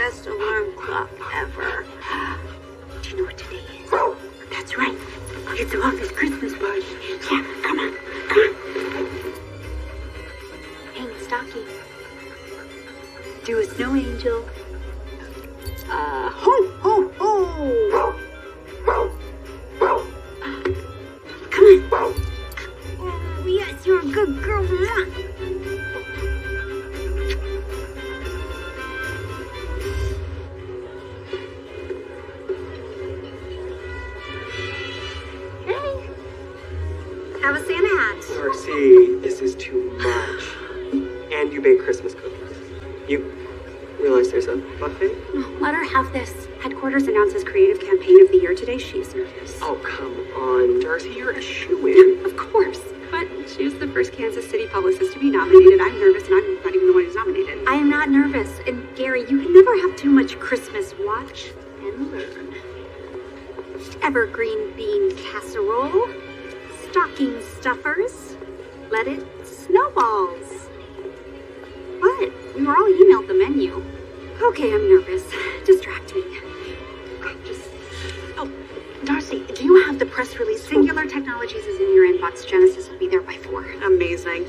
best alarm clock ever. Do you know what today is? That's right. It's the office Christmas party. Yeah, come on. Hang a stocking. Do a snow angel. Ho, ho, ho! Come on. Oh, yes, you're a good girl. Hey. Have a Santa hat. Darcy, this is too much. And you bake Christmas cookies. You realize there's a buffet? Let her have this. Headquarters announces Creative Campaign of the Year today. She's nervous. Oh, come on, Darcy, you're a shoo-in. Of course. But she's the first Kansas City publicist to be nominated. I'm nervous, and I'm not even the one who's nominated. I am not nervous. And Gary, you can never have too much Christmas. Watch and learn. Evergreen bean casserole. Stocking stuffers. Let it snowballs. What? We were all emailed the menu. Okay, I'm nervous. Distract me. Darcy, do you have the press release? Singular Technologies is in your inbox. Genesis will be there by 4. Amazing.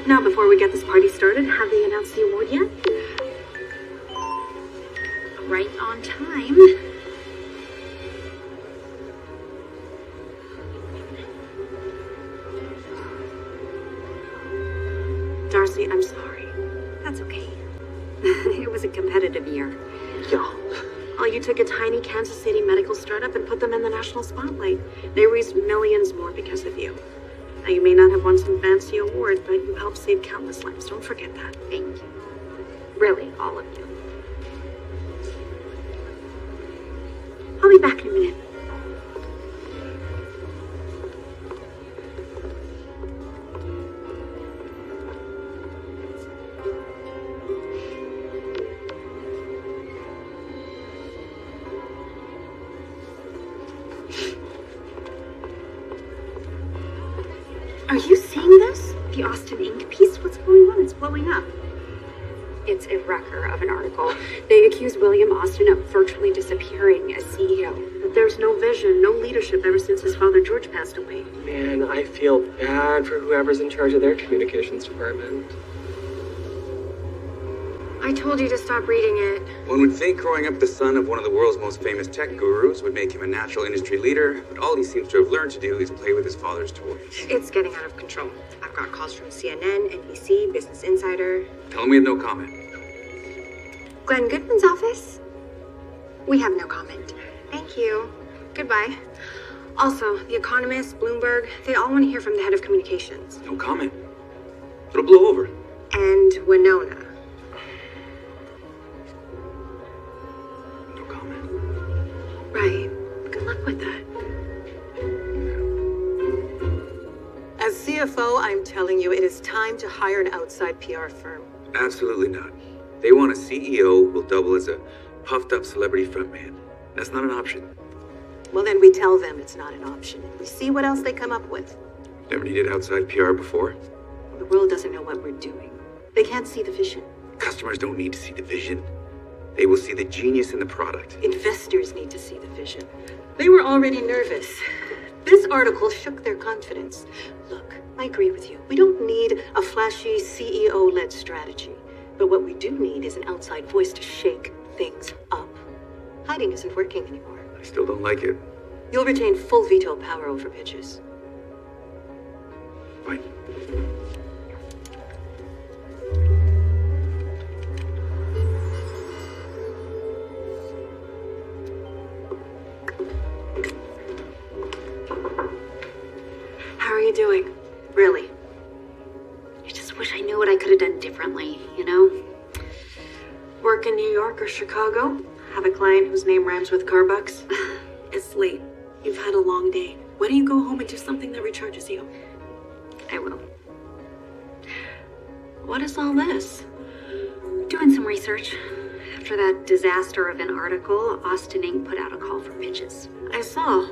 Now, before we get this party started, have they announced the award yet? Right on time. Darcy, I'm sorry. That's okay. It was a competitive year. Yeah. Oh, you took a tiny Kansas City medical startup and put them in the national spotlight. They raised millions more because of you. Now, you may not have won some fancy award, but you helped save countless lives. Don't forget that. Thank you. Really, all of you. I'll be back in a minute. Are you seeing this? The Austin Ink piece? What's going on? It's blowing up. It's a wrecker of an article. They accuse William Austin of virtually disappearing as CEO. But there's no vision, no leadership ever since his father George passed away. Man, I feel bad for whoever's in charge of their communications department. I told you to stop reading it. One would think growing up the son of one of the world's most famous tech gurus would make him a natural industry leader, but all he seems to have learned to do is play with his father's toys. It's getting out of control. I've got calls from CNN, NBC, Business Insider. Tell him we have no comment. Glenn Goodman's office? We have no comment. Thank you. Goodbye. Also, The Economist, Bloomberg, they all want to hear from the head of communications. No comment. It'll blow over. And Winona. No comment. Right. Good luck with that. As CFO, I'm telling you, it is time to hire an outside PR firm. Absolutely not. They want a CEO who will double as a puffed-up celebrity frontman. That's not an option. Well, then we tell them it's not an option. We see what else they come up with. Never needed outside PR before. The world doesn't know what we're doing. They can't see the vision. Customers don't need to see the vision. They will see the genius in the product. Investors need to see the vision. They were already nervous. This article shook their confidence. Look, I agree with you. We don't need a flashy CEO-led strategy. But what we do need is an outside voice to shake things up. Hiding isn't working anymore. I still don't like it. You'll retain full veto power over pitches. Fine. How are you doing? Really? I just wish I knew what I could have done differently, you know? Work in New York or Chicago? Have a client whose name rhymes with Carbucks? It's late. You've had a long day. Why don't you go home and do something that recharges you? I will. What is all this? Doing some research. After that disaster of an article, Austin Ink put out a call for pitches. I saw.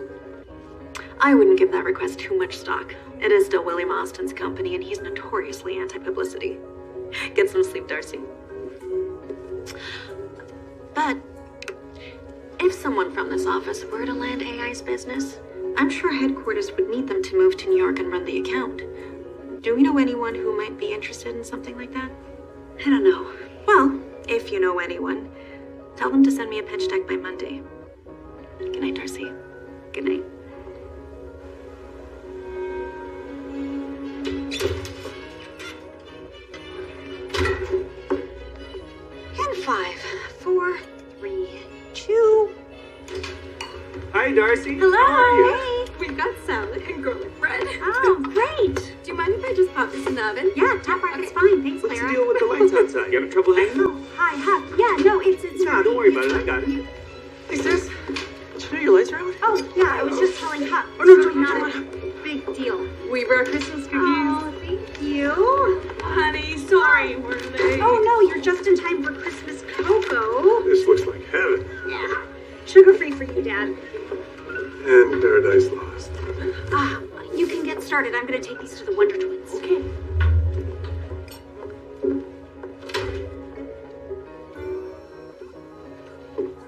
I wouldn't give that request too much stock. It is still William Austin's company, and he's notoriously anti-publicity. Get some sleep, Darcy. But if someone from this office were to land AI's business, I'm sure headquarters would need them to move to New York and run the account. Do we know anyone who might be interested in something like that? I don't know. Well, if you know anyone, tell them to send me a pitch deck by Monday. Good night, Darcy. Good night. And 5, 4, 3, 2. Hi, Darcy. Hello. How are you? Hey. We've got salad and garlic bread. Oh, great. Do you mind if I just pop this in the oven? Yeah, tap right. It's fine. Thanks, What's the Clara. deal with the lights outside? You having trouble hanging? Oh, hi. Yeah, no, it's No, don't worry about it. I got it. Hey, sis. Did you know your lights are out? Oh, yeah, I was just telling Huck. Oh, no, It's really come not on. a big deal. We brought Christmas cookies. Oh, thank you. Honey, sorry, we're late. Oh, no, you're just in time for Christmas cocoa. This looks like heaven. Yeah. Sugar-free for you, Dad. And Paradise Lost. You can get started. I'm going to take these to the Wonder Twins. Okay.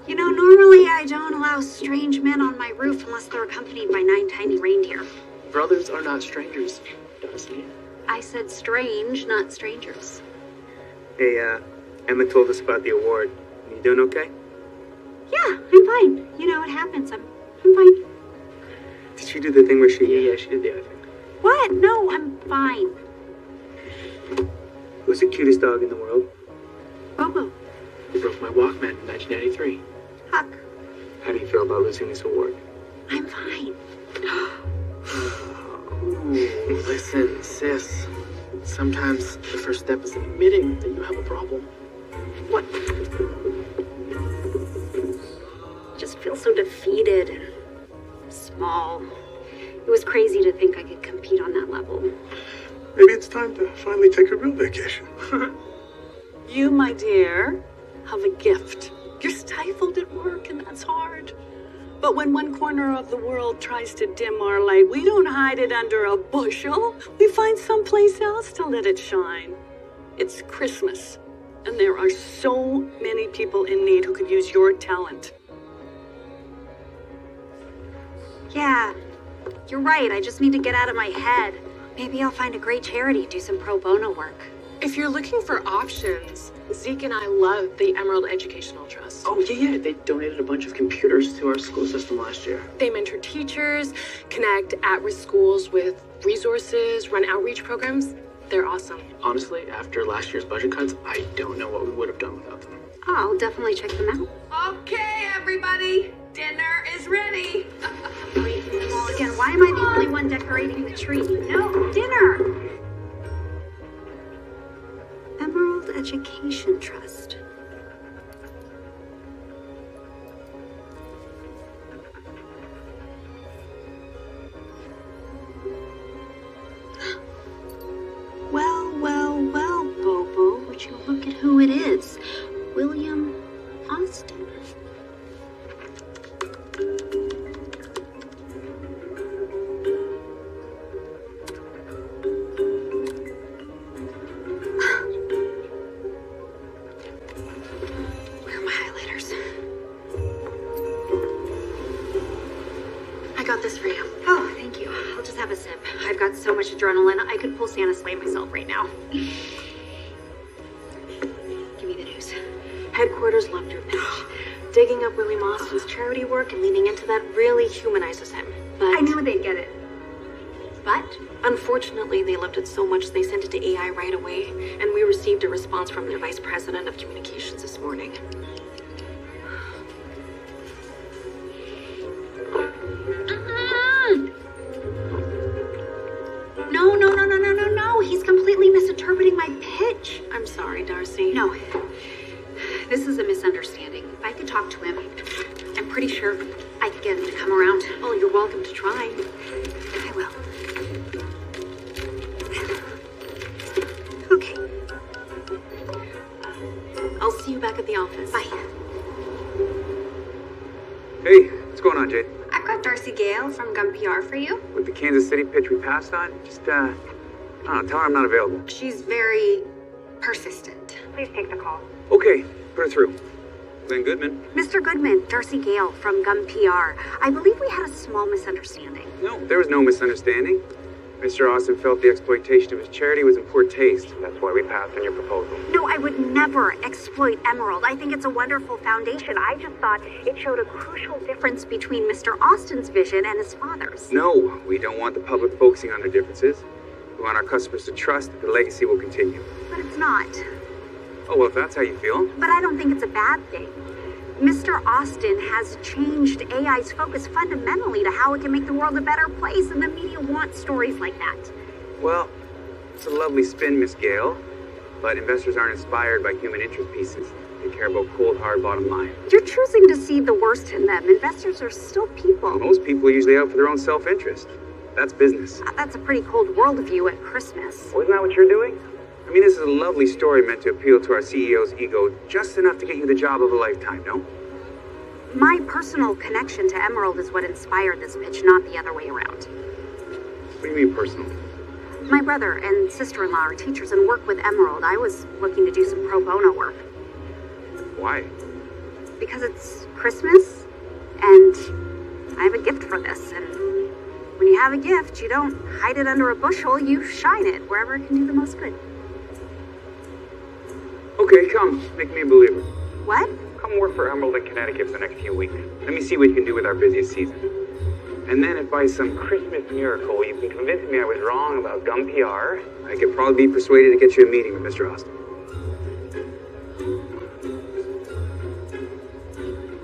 You know, normally I don't allow strange men on my roof unless they're accompanied by 9 tiny reindeer. Brothers are not strangers, Darcy. I said strange, not strangers. Hey, Emma told us about the award. You doing okay? Yeah, I'm fine. You know, it happens. I'm fine. Did she do the thing where she... Yeah, she did the other thing. What? No, I'm fine. Who's the cutest dog in the world? Bobo. He broke my Walkman in 1993. Huck. How do you feel about losing this award? I'm fine. Listen, sis. Sometimes the first step is admitting that you have a problem. What? Just feel so defeated and small. It was crazy to think I could compete on that level. Maybe it's time to finally take a real vacation. You, my dear, have a gift. You're stifled at work, and that's hard. But when one corner of the world tries to dim our light, we don't hide it under a bushel. We find someplace else to let it shine. It's Christmas, and there are so many people in need who could use your talent. Yeah, you're right. I just need to get out of my head. Maybe I'll find a great charity, do some pro bono work. If you're looking for options, Zeke and I love the Emerald Educational Trust. Oh, yeah. They donated a bunch of computers to our school system last year. They mentor teachers, connect at-risk schools with resources, run outreach programs. They're awesome. Honestly, after last year's budget cuts, I don't know what we would have done without them. I'll definitely check them out. Okay, everybody, dinner is ready. Wait, well, again, why am I the only one decorating the tree? No, dinner! Emerald Education Trust. Well, Bobo, would you look at who it is? William Austin. Where are my highlighters? I got this for you. Oh, thank you. I'll just have a sip. I've got so much adrenaline, I could pull Santa's sleigh myself right now. Give me the news. Headquarters loved your pitch. Digging up William Austin's charity work and leaning into that really humanizes him. But I knew they'd get it. But unfortunately, they loved it so much they sent it to AI right away, and we received a response from their vice president of communications this morning. No. He's completely misinterpreting my pitch. I'm sorry, Darcy. No. This is a misunderstanding. If I could talk to him, I'm pretty sure I could get him to come around. Well, you're welcome to try. I will. Okay. I'll see you back at the office. Bye. Hey, what's going on, Jade? I've got Darcy Gale from Gun PR for you. With the Kansas City pitch we passed on, just, I don't know, tell her I'm not available. She's very persistent. Please take the call. Okay, put her through. Glenn Goodman. Mr. Goodman, Darcy Gale from Gum PR. I believe we had a small misunderstanding. No, there was no misunderstanding. Mr. Austin felt the exploitation of his charity was in poor taste. That's why we passed on your proposal. No, I would never exploit Emerald. I think it's a wonderful foundation. I just thought it showed a crucial difference between Mr. Austin's vision and his father's. No, we don't want the public focusing on their differences. We want our customers to trust that the legacy will continue. But it's not. Oh, well, if that's how you feel. But I don't think it's a bad thing. Mr. Austin has changed AI's focus fundamentally to how it can make the world a better place, and the media wants stories like that. Well, it's a lovely spin, Miss Gale. But investors aren't inspired by human interest pieces. They care about cold, hard bottom line. You're choosing to see the worst in them. Investors are still people. Most people are usually out for their own self-interest. That's business. That's a pretty cold worldview at Christmas. Well, isn't that what you're doing? I mean, this is a lovely story meant to appeal to our CEO's ego just enough to get you the job of a lifetime, no? My personal connection to Emerald is what inspired this pitch, not the other way around. What do you mean personal? My brother and sister-in-law are teachers and work with Emerald. I was looking to do some pro bono work. Why? Because it's Christmas, and I have a gift for this, and when you have a gift, you don't hide it under a bushel, you shine it wherever it can do the most good. Okay, come. Make me a believer. What? Come work for Emerald in Connecticut for the next few weeks. Let me see what you can do with our busiest season. And then if by some Christmas miracle you can convince me I was wrong about Gum PR, I could probably be persuaded to get you a meeting with Mr. Austin.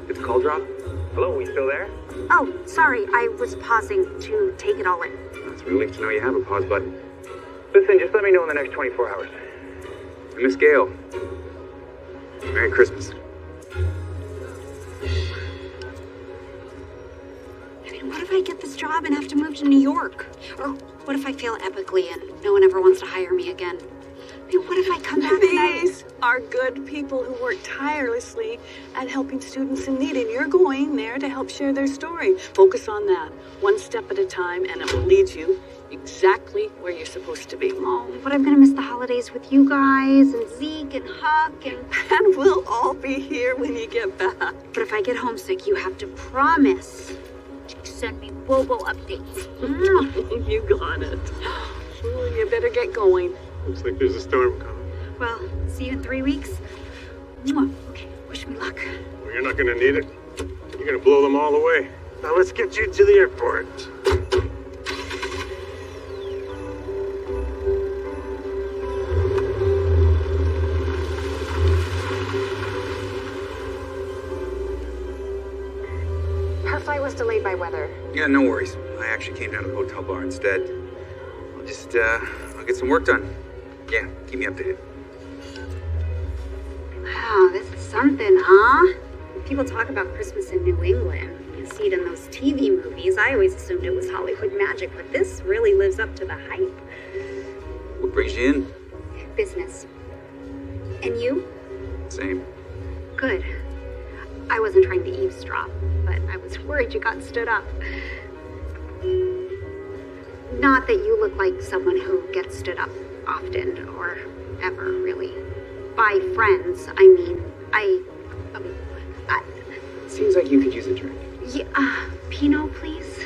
Did the call drop? Hello, we still there? Oh, sorry, I was pausing to take it all in. It's a relief to know you have a pause button. Listen, just let me know in the next 24 hours. And Miss Gale, Merry Christmas. I mean, what if I get this job and have to move to New York? Or what if I fail epically and no one ever wants to hire me again? I mean, what if I come back and These are good people who work tirelessly at helping students in need, and you're going there to help share their story. Focus on that, one step at a time, and it will lead you exactly where you're supposed to be. Oh, but I'm gonna miss the holidays with you guys and Zeke and Huck and... And we'll all be here when you get back. But if I get homesick, you have to promise to send me Bobo updates. You got it. Well, you better get going. Looks like there's a storm coming. Well, see you in 3 weeks. Mwah. Okay, wish me luck. Well, you're not gonna need it. You're gonna blow them all away. Now let's get you to the airport. Her flight was delayed by weather. Yeah, no worries. I actually came down to the hotel bar instead. I'll get some work done. Yeah, keep me updated. Wow, this is something, huh? People talk about Christmas in New England. You see it in those TV movies. I always assumed it was Hollywood magic, but this really lives up to the hype. What brings you in? Business. And you? Same. Good. I wasn't trying to eavesdrop, but I was worried you got stood up. Not that you look like someone who gets stood up often, or ever, really. By friends, I mean, Seems like you could use a drink. Yeah, Pinot, please?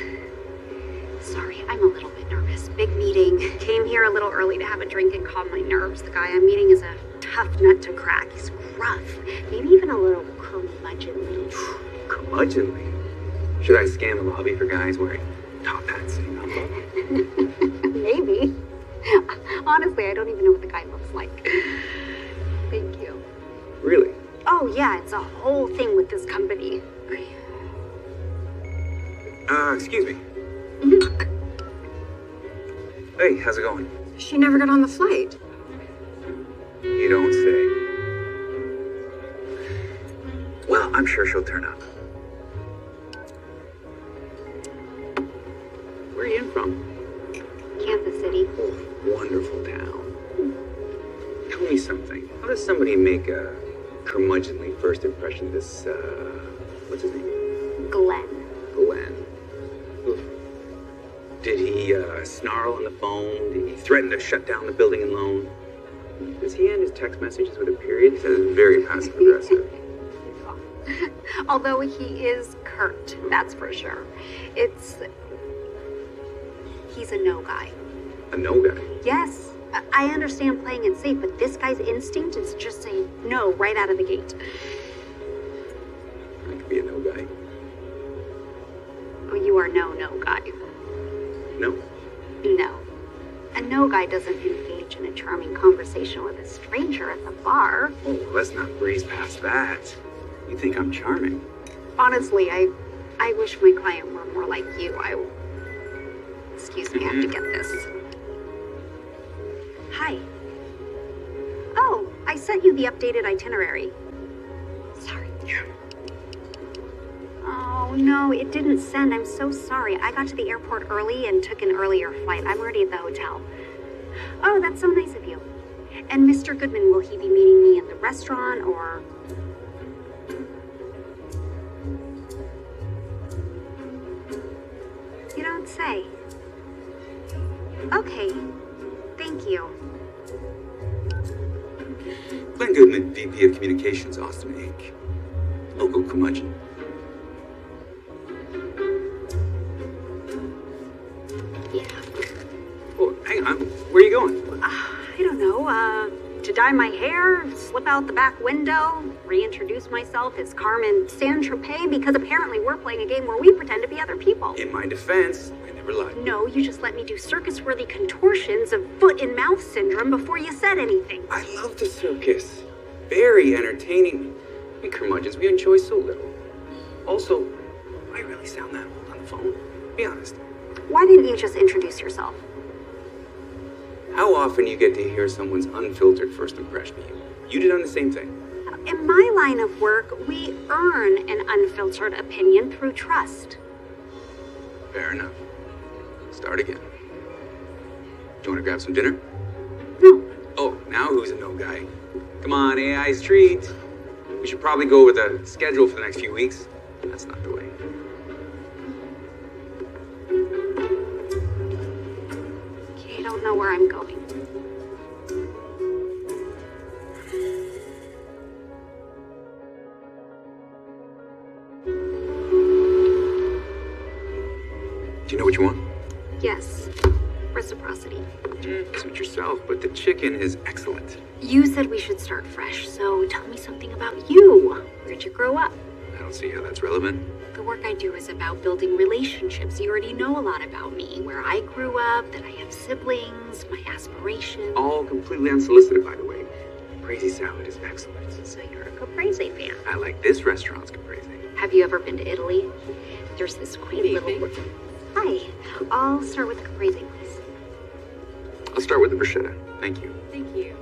Sorry, I'm a little bit nervous. Big meeting. Came here a little early to have a drink and calm my nerves. The guy I'm meeting is a tough nut to crack. He's gruff. Maybe even a little curmudgeonly. Curmudgeonly? Should I scan the lobby for guys wearing top hats sitting on them? Maybe. Honestly, I don't even know what the guy looks like. Thank you. Really? Oh, yeah, it's a whole thing with this company. Excuse me. Hey, how's it going? She never got on the flight. You don't say. Well, I'm sure she'll turn up. Where are you in from? Kansas City. Oh, wonderful town. Tell me something. How does somebody make a curmudgeonly first impression of this, what's his name? Glenn. Glenn. Oof. Did he, snarl on the phone? Did he threaten to shut down the building and loan? Does he end his text messages with a period? He says it's very passive-aggressive. Although he is curt, that's for sure. He's a no guy. A no guy? Yes, I understand playing it safe, but this guy's instinct is just say no right out of the gate. I could be a no guy. Oh, you are no guy. No? No. A no guy doesn't engage in a charming conversation with a stranger at the bar. Oh, let's not breeze past that. You think I'm charming? Honestly, I wish my client were more like you. Excuse me, I have to get this. Hi. Oh, I sent you the updated itinerary. Sorry. Yeah. Oh, no, it didn't send. I'm so sorry. I got to the airport early and took an earlier flight. I'm already at the hotel. Oh, that's so nice of you. And Mr. Goodman, will he be meeting me in the restaurant or... You don't say. Okay. Thank you. Glenn Goodman, VP of Communications, Austin, Inc. Local curmudgeon. Yeah. Oh, hang on. Where are you going? I don't know, to dye my hair, slip out the back window, reintroduce myself as Carmen Saint-Tropez, because apparently we're playing a game where we pretend to be other people. In my defense, I never lied. No, you just let me do circus-worthy contortions of foot-and-mouth syndrome before you said anything. I love the circus. Very entertaining. We curmudgeons, we enjoy so little. Also, I really sound that old on the phone. Be honest. Why didn't you just introduce yourself? How often you get to hear someone's unfiltered first impression of you? You did on the same thing. In my line of work, we earn an unfiltered opinion through trust. Fair enough. Start again. Do you want to grab some dinner? No. Oh, now who's a no guy? Come on, AI's treat. We should probably go over the schedule for the next few weeks. That's not the way. Okay, I don't know where I'm going. Do you know what you want? Yes. Reciprocity. Suit yourself, but the chicken is excellent. You said we should start fresh, so tell me something about you. Where'd you grow up? I don't see how that's relevant. The work I do is about building relationships. You already know a lot about me, where I grew up, that I have siblings, my aspirations. All completely unsolicited, by the way. Crazy salad is excellent. So you're a caprese fan. I like this restaurant's caprese. Have you ever been to Italy? There's this quaint little... Hi. I'll start with the caprese, please. I'll start with the bruschetta. Thank you. Thank you.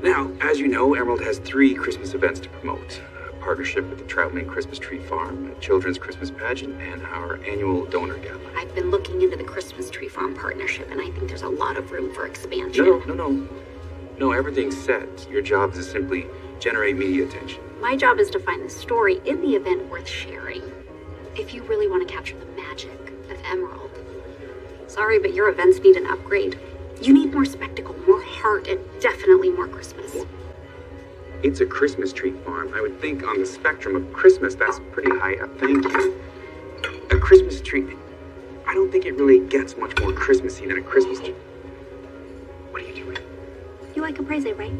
Now, as you know, Emerald has 3 Christmas events to promote. A partnership with the Troutman Christmas Tree Farm, a children's Christmas pageant, and our annual donor gala. I've been looking into the Christmas Tree Farm partnership, and I think there's a lot of room for expansion. No, everything's set. Your job is to simply generate media attention. My job is to find the story in the event worth sharing. If you really want to capture the magic of Emerald. Sorry, but your events need an upgrade. You need more spectacle, more heart, and definitely more Christmas. It's a Christmas tree farm. I would think on the spectrum of Christmas, that's pretty high up. Thank you. A Christmas tree. I don't think it really gets much more Christmassy than a Christmas tree. What are you doing? You like caprese, right?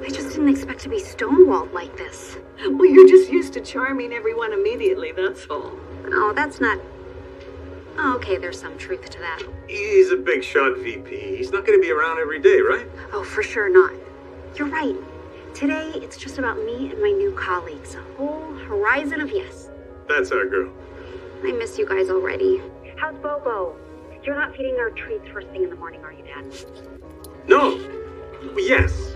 I just didn't expect to be stonewalled like this. Well, you're just used to charming everyone immediately, that's all. Oh, that's not... Oh, okay, there's some truth to that. He's a big shot VP. He's not going to be around every day, right? Oh, for sure not. You're right. Today, it's just about me and my new colleagues. A whole horizon of yes. That's our girl. I miss you guys already. How's Bobo? You're not feeding our treats first thing in the morning, are you, Dad? No. Yes.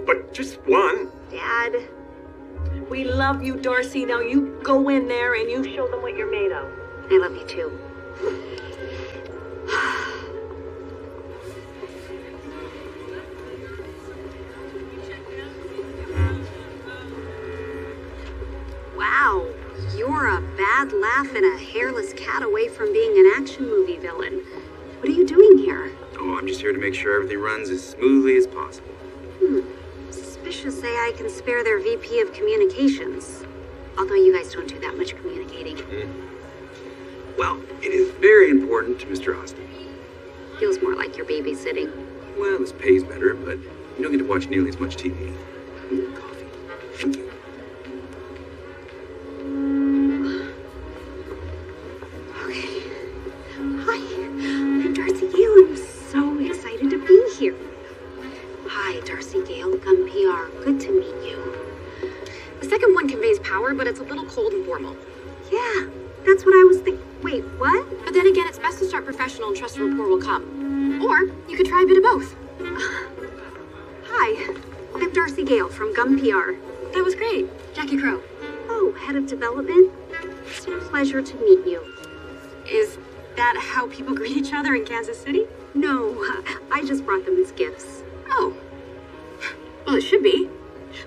But just one. Dad? We love you, Darcy. Now you go in there and you show them what you're made of. I love you too. Wow, you're a bad laugh and a hairless cat away from being an action movie villain. What are you doing here? Oh, I'm just here to make sure everything runs as smoothly as possible. Suspicious AI can spare their VP of communications. Although you guys don't do that much communicating. Well, it is very important to Mr. Austin. Feels more like you're babysitting. Well, this pays better, but you don't get to watch nearly as much TV. Coffee. Thank you. Okay. Hi, I'm Darcy Gale. I'm so excited to be here. Hi, Darcy Gale, Gun PR. Good to meet you. The second one conveys power, but it's a little cold and formal. Yeah, that's what I was thinking. Wait, what? But then again, it's best to start professional and trust and rapport will come. Or you could try a bit of both. Hi, I'm Darcy Gale from Gun PR. That was great. Jackie Crow. Oh, head of development? It's a pleasure to meet you. Is that how people greet each other in Kansas City? No, I just brought them as gifts. Oh. Well, it should be.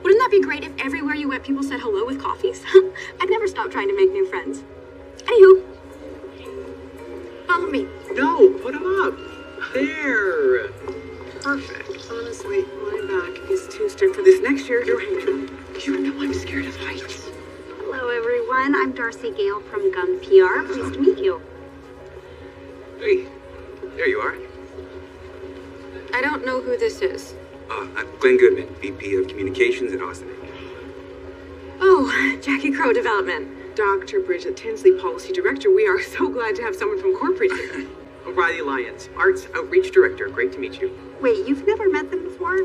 Wouldn't that be great if everywhere you went people said hello with coffees? I'd never stop trying to make new friends. Anywho. Follow me. No, put him up. There. Perfect. Honestly, my back is too stiff for this. Next year, you're hanging up. You know I'm scared of heights. Hello, everyone. I'm Darcy Gale from Gun PR. Pleased to meet you. Hey, there you are. I don't know who this is. I'm Glenn Goodman, VP of Communications at Austin. Oh, Jackie Crow Development. Dr. Bridget Tinsley, Policy Director. We are so glad to have someone from corporate here. O'Reilly Alliance, Arts Outreach Director. Great to meet you. Wait, you've never met them before?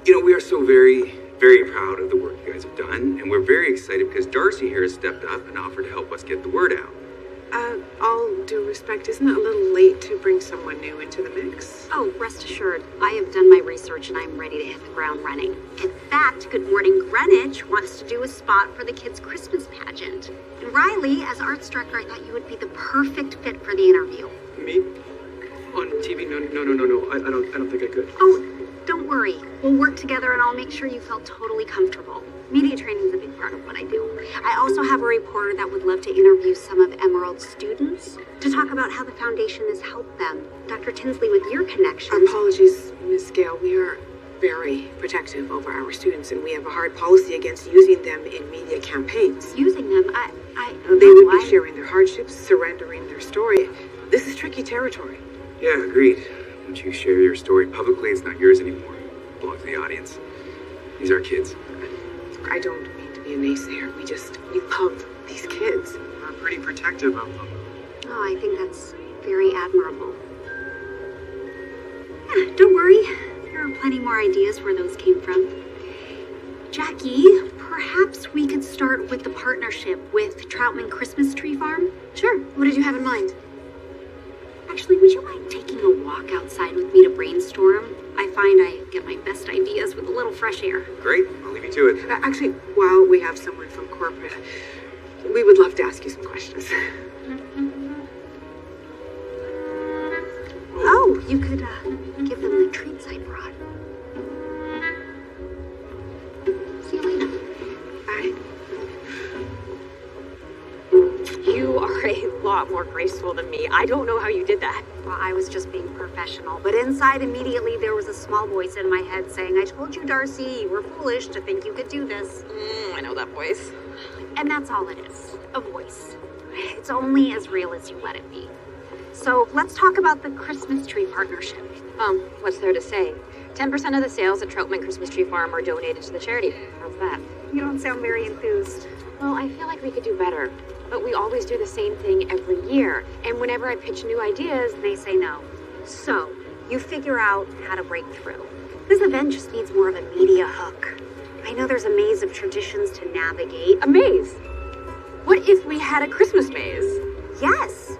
You know, we are so very, very proud of the work you guys have done, and we're very excited because Darcy here has stepped up and offered to help us get the word out. All due respect, isn't it a little late to bring someone new into the mix? Oh, rest assured, I have done my research and I'm ready to hit the ground running. In fact, Good Morning Greenwich wants to do a spot for the kids' Christmas pageant. And Riley, as arts director, I thought you would be the perfect fit for the interview. Me? On TV? No. I don't think I could. Oh, don't worry. We'll work together and I'll make sure you feel totally comfortable. Media training is a big part of what I do. I also have a reporter that would love to interview some of Emerald's students to talk about how the foundation has helped them. Dr. Tinsley, with your connections... Apologies, Ms. Gale. We are very protective over our students, and we have a hard policy against using them in media campaigns. Using them, They would be sharing their hardships, surrendering their story. This is tricky territory. Yeah, agreed. Once you share your story publicly, it's not yours anymore. It belongs to the audience. These are kids. I don't mean to be a naysayer. We love these kids. We're pretty protective of them. Oh, I think that's very admirable. Yeah, don't worry. There are plenty more ideas where those came from. Jackie, perhaps we could start with the partnership with Troutman Christmas Tree Farm? Sure. What did you have in mind? Actually, would you mind taking a walk outside with me to brainstorm? I find I get my best ideas with a little fresh air. Great, I'll leave you to it. Actually, while we have someone from corporate, we would love to ask you some questions. Oh, you could give them the treats I brought. See you later. Bye. You are a lot more graceful than me. I don't know how you did that. Well, I was just being professional, but inside immediately there was a small voice in my head saying, I told you, Darcy, you were foolish to think you could do this. I know that voice. And that's all it is, a voice. It's only as real as you let it be. So let's talk about the Christmas tree partnership. What's there to say? 10% of the sales at Troutman Christmas Tree Farm are donated to the charity. How's that? You don't sound very enthused. Well, I feel like we could do better. But we always do the same thing every year. And whenever I pitch new ideas, They say no. So, you figure out how to break through. This event just needs more of a media hook. I know there's a maze of traditions to navigate. a maze. What if we had a Christmas maze? Yes!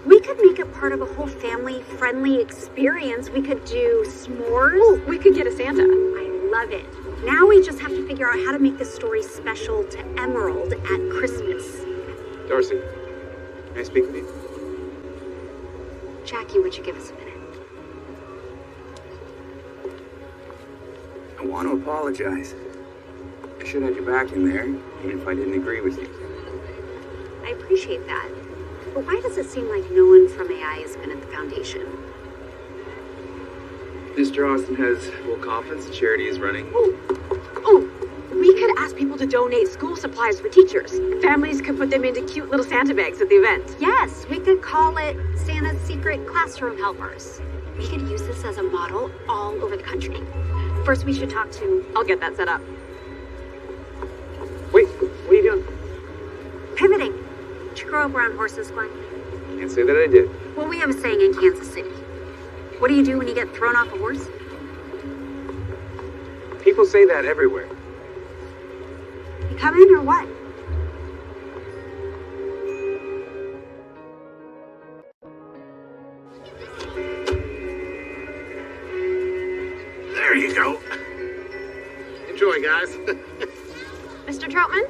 We could make it part of a whole family-friendly experience. We could do s'mores. Ooh, we could get a Santa. I love it. Now we just have to figure out how to make this story special to Emerald at Christmas. Darcy, may I speak with you? Jackie, would you give us a minute? I want to apologize. I should have had your back in there, even if I didn't agree with you. I appreciate that. But why does it seem like no one from AI has been at the foundation? Mr. Austin has full confidence the charity is running. Oh, we could ask people to donate school supplies for teachers. Families could put them into cute little Santa bags at the event. Yes, we could call it Santa's Secret Classroom Helpers. We could use this as a model all over the country. First, we should talk to... I'll get that set up. Wait, what are you doing? Pivoting. Did you grow up around horses, Glenn? Can't say that I did. Well, we have a saying in Kansas City. What do you do when you get thrown off a horse? People say that everywhere. You come in or what? There you go. Enjoy, guys. Mr. Troutman?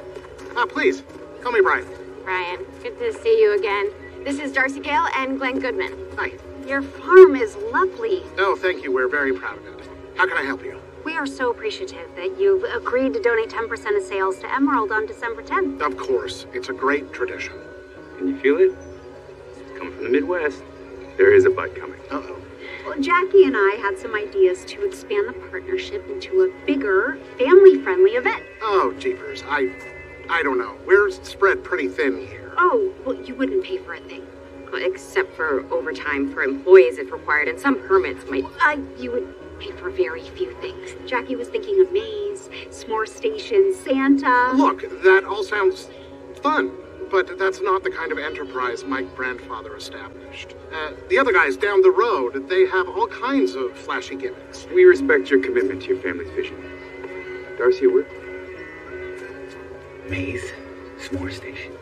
Please, call me Brian. Brian, good to see you again. This is Darcy Gale and Glenn Goodman. Hi. Your farm is lovely. Oh, thank you. We're very proud of it. How can I help you? We are so appreciative that you've agreed to donate 10% of sales to Emerald on December 10th. Of course. It's a great tradition. Can you feel it? It's coming from the Midwest. There is a bite coming. Uh-oh. Well, Jackie and I had some ideas to expand the partnership into a bigger, family-friendly event. Oh, jeepers. I don't know. We're spread pretty thin here. Oh, well, you wouldn't pay for a thing. Except for overtime for employees if required, and some permits might... You would pay for very few things. Jackie was thinking of maze, s'more station, Santa. Look, that all sounds fun, but that's not the kind of enterprise my grandfather established. The other guys down the road, they have all kinds of flashy gimmicks. We respect your commitment to your family's vision. Darcy, a word? Maze, s'more station.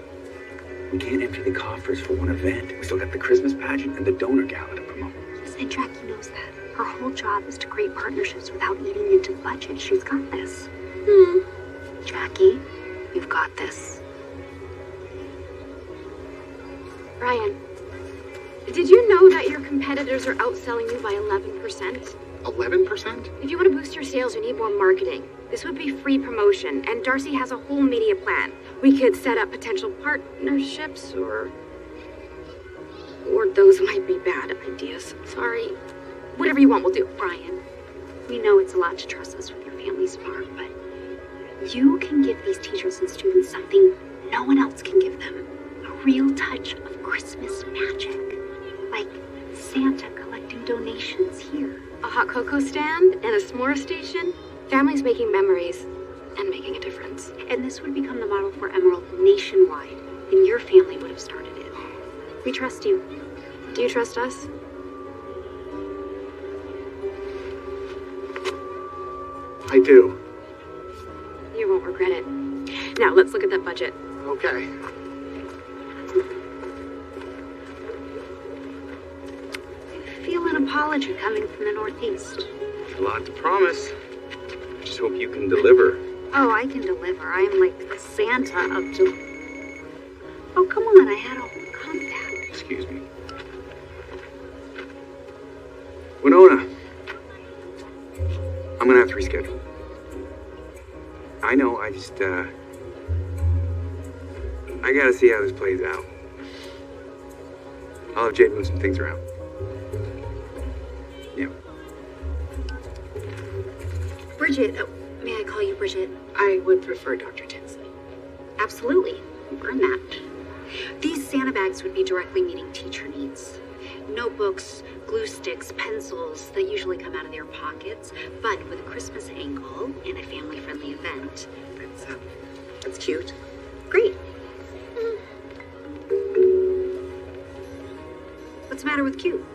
We can't empty the coffers for one event. We still got the Christmas pageant and the donor gala to promote. Listen, Jackie knows that. Her whole job is to create partnerships without eating into the budget. She's got this. Jackie, you've got this. Brian, did you know that your competitors are outselling you by 11%? 11%? If you want to boost your sales, you need more marketing. This would be free promotion, and Darcy has a whole media plan. We could set up potential partnerships, or those might be bad ideas. Sorry. Whatever you want, we'll do. Brian, we know it's a lot to trust us with your family's farm, but you can give these teachers and students something no one else can give them. A real touch of Christmas magic. Like Santa collecting donations here. A hot cocoa stand and a s'more station. Families making memories and making a difference. And this would become the model for Emerald nationwide, and your family would have started it. We trust you. Do you trust us? I do. You won't regret it. Now, let's look at that budget. Okay. I feel an apology coming from the Northeast. A lot to promise. Just hope you can deliver. Oh, I can deliver. I am like the Santa of Oh, come on. I had a whole contact. Excuse me. Winona. I'm gonna have to reschedule. I know, I just, I gotta see how this plays out. I'll have Jade move some things around. Yeah. Bridget, may I call you Bridget? I would prefer Dr. Tinsley. Absolutely. Confirm that. These Santa bags would be directly meeting teacher needs. Notebooks, glue sticks, pencils that usually come out of their pockets, but with a Christmas angle and a family-friendly event. That's cute. Great. What's the matter with cute?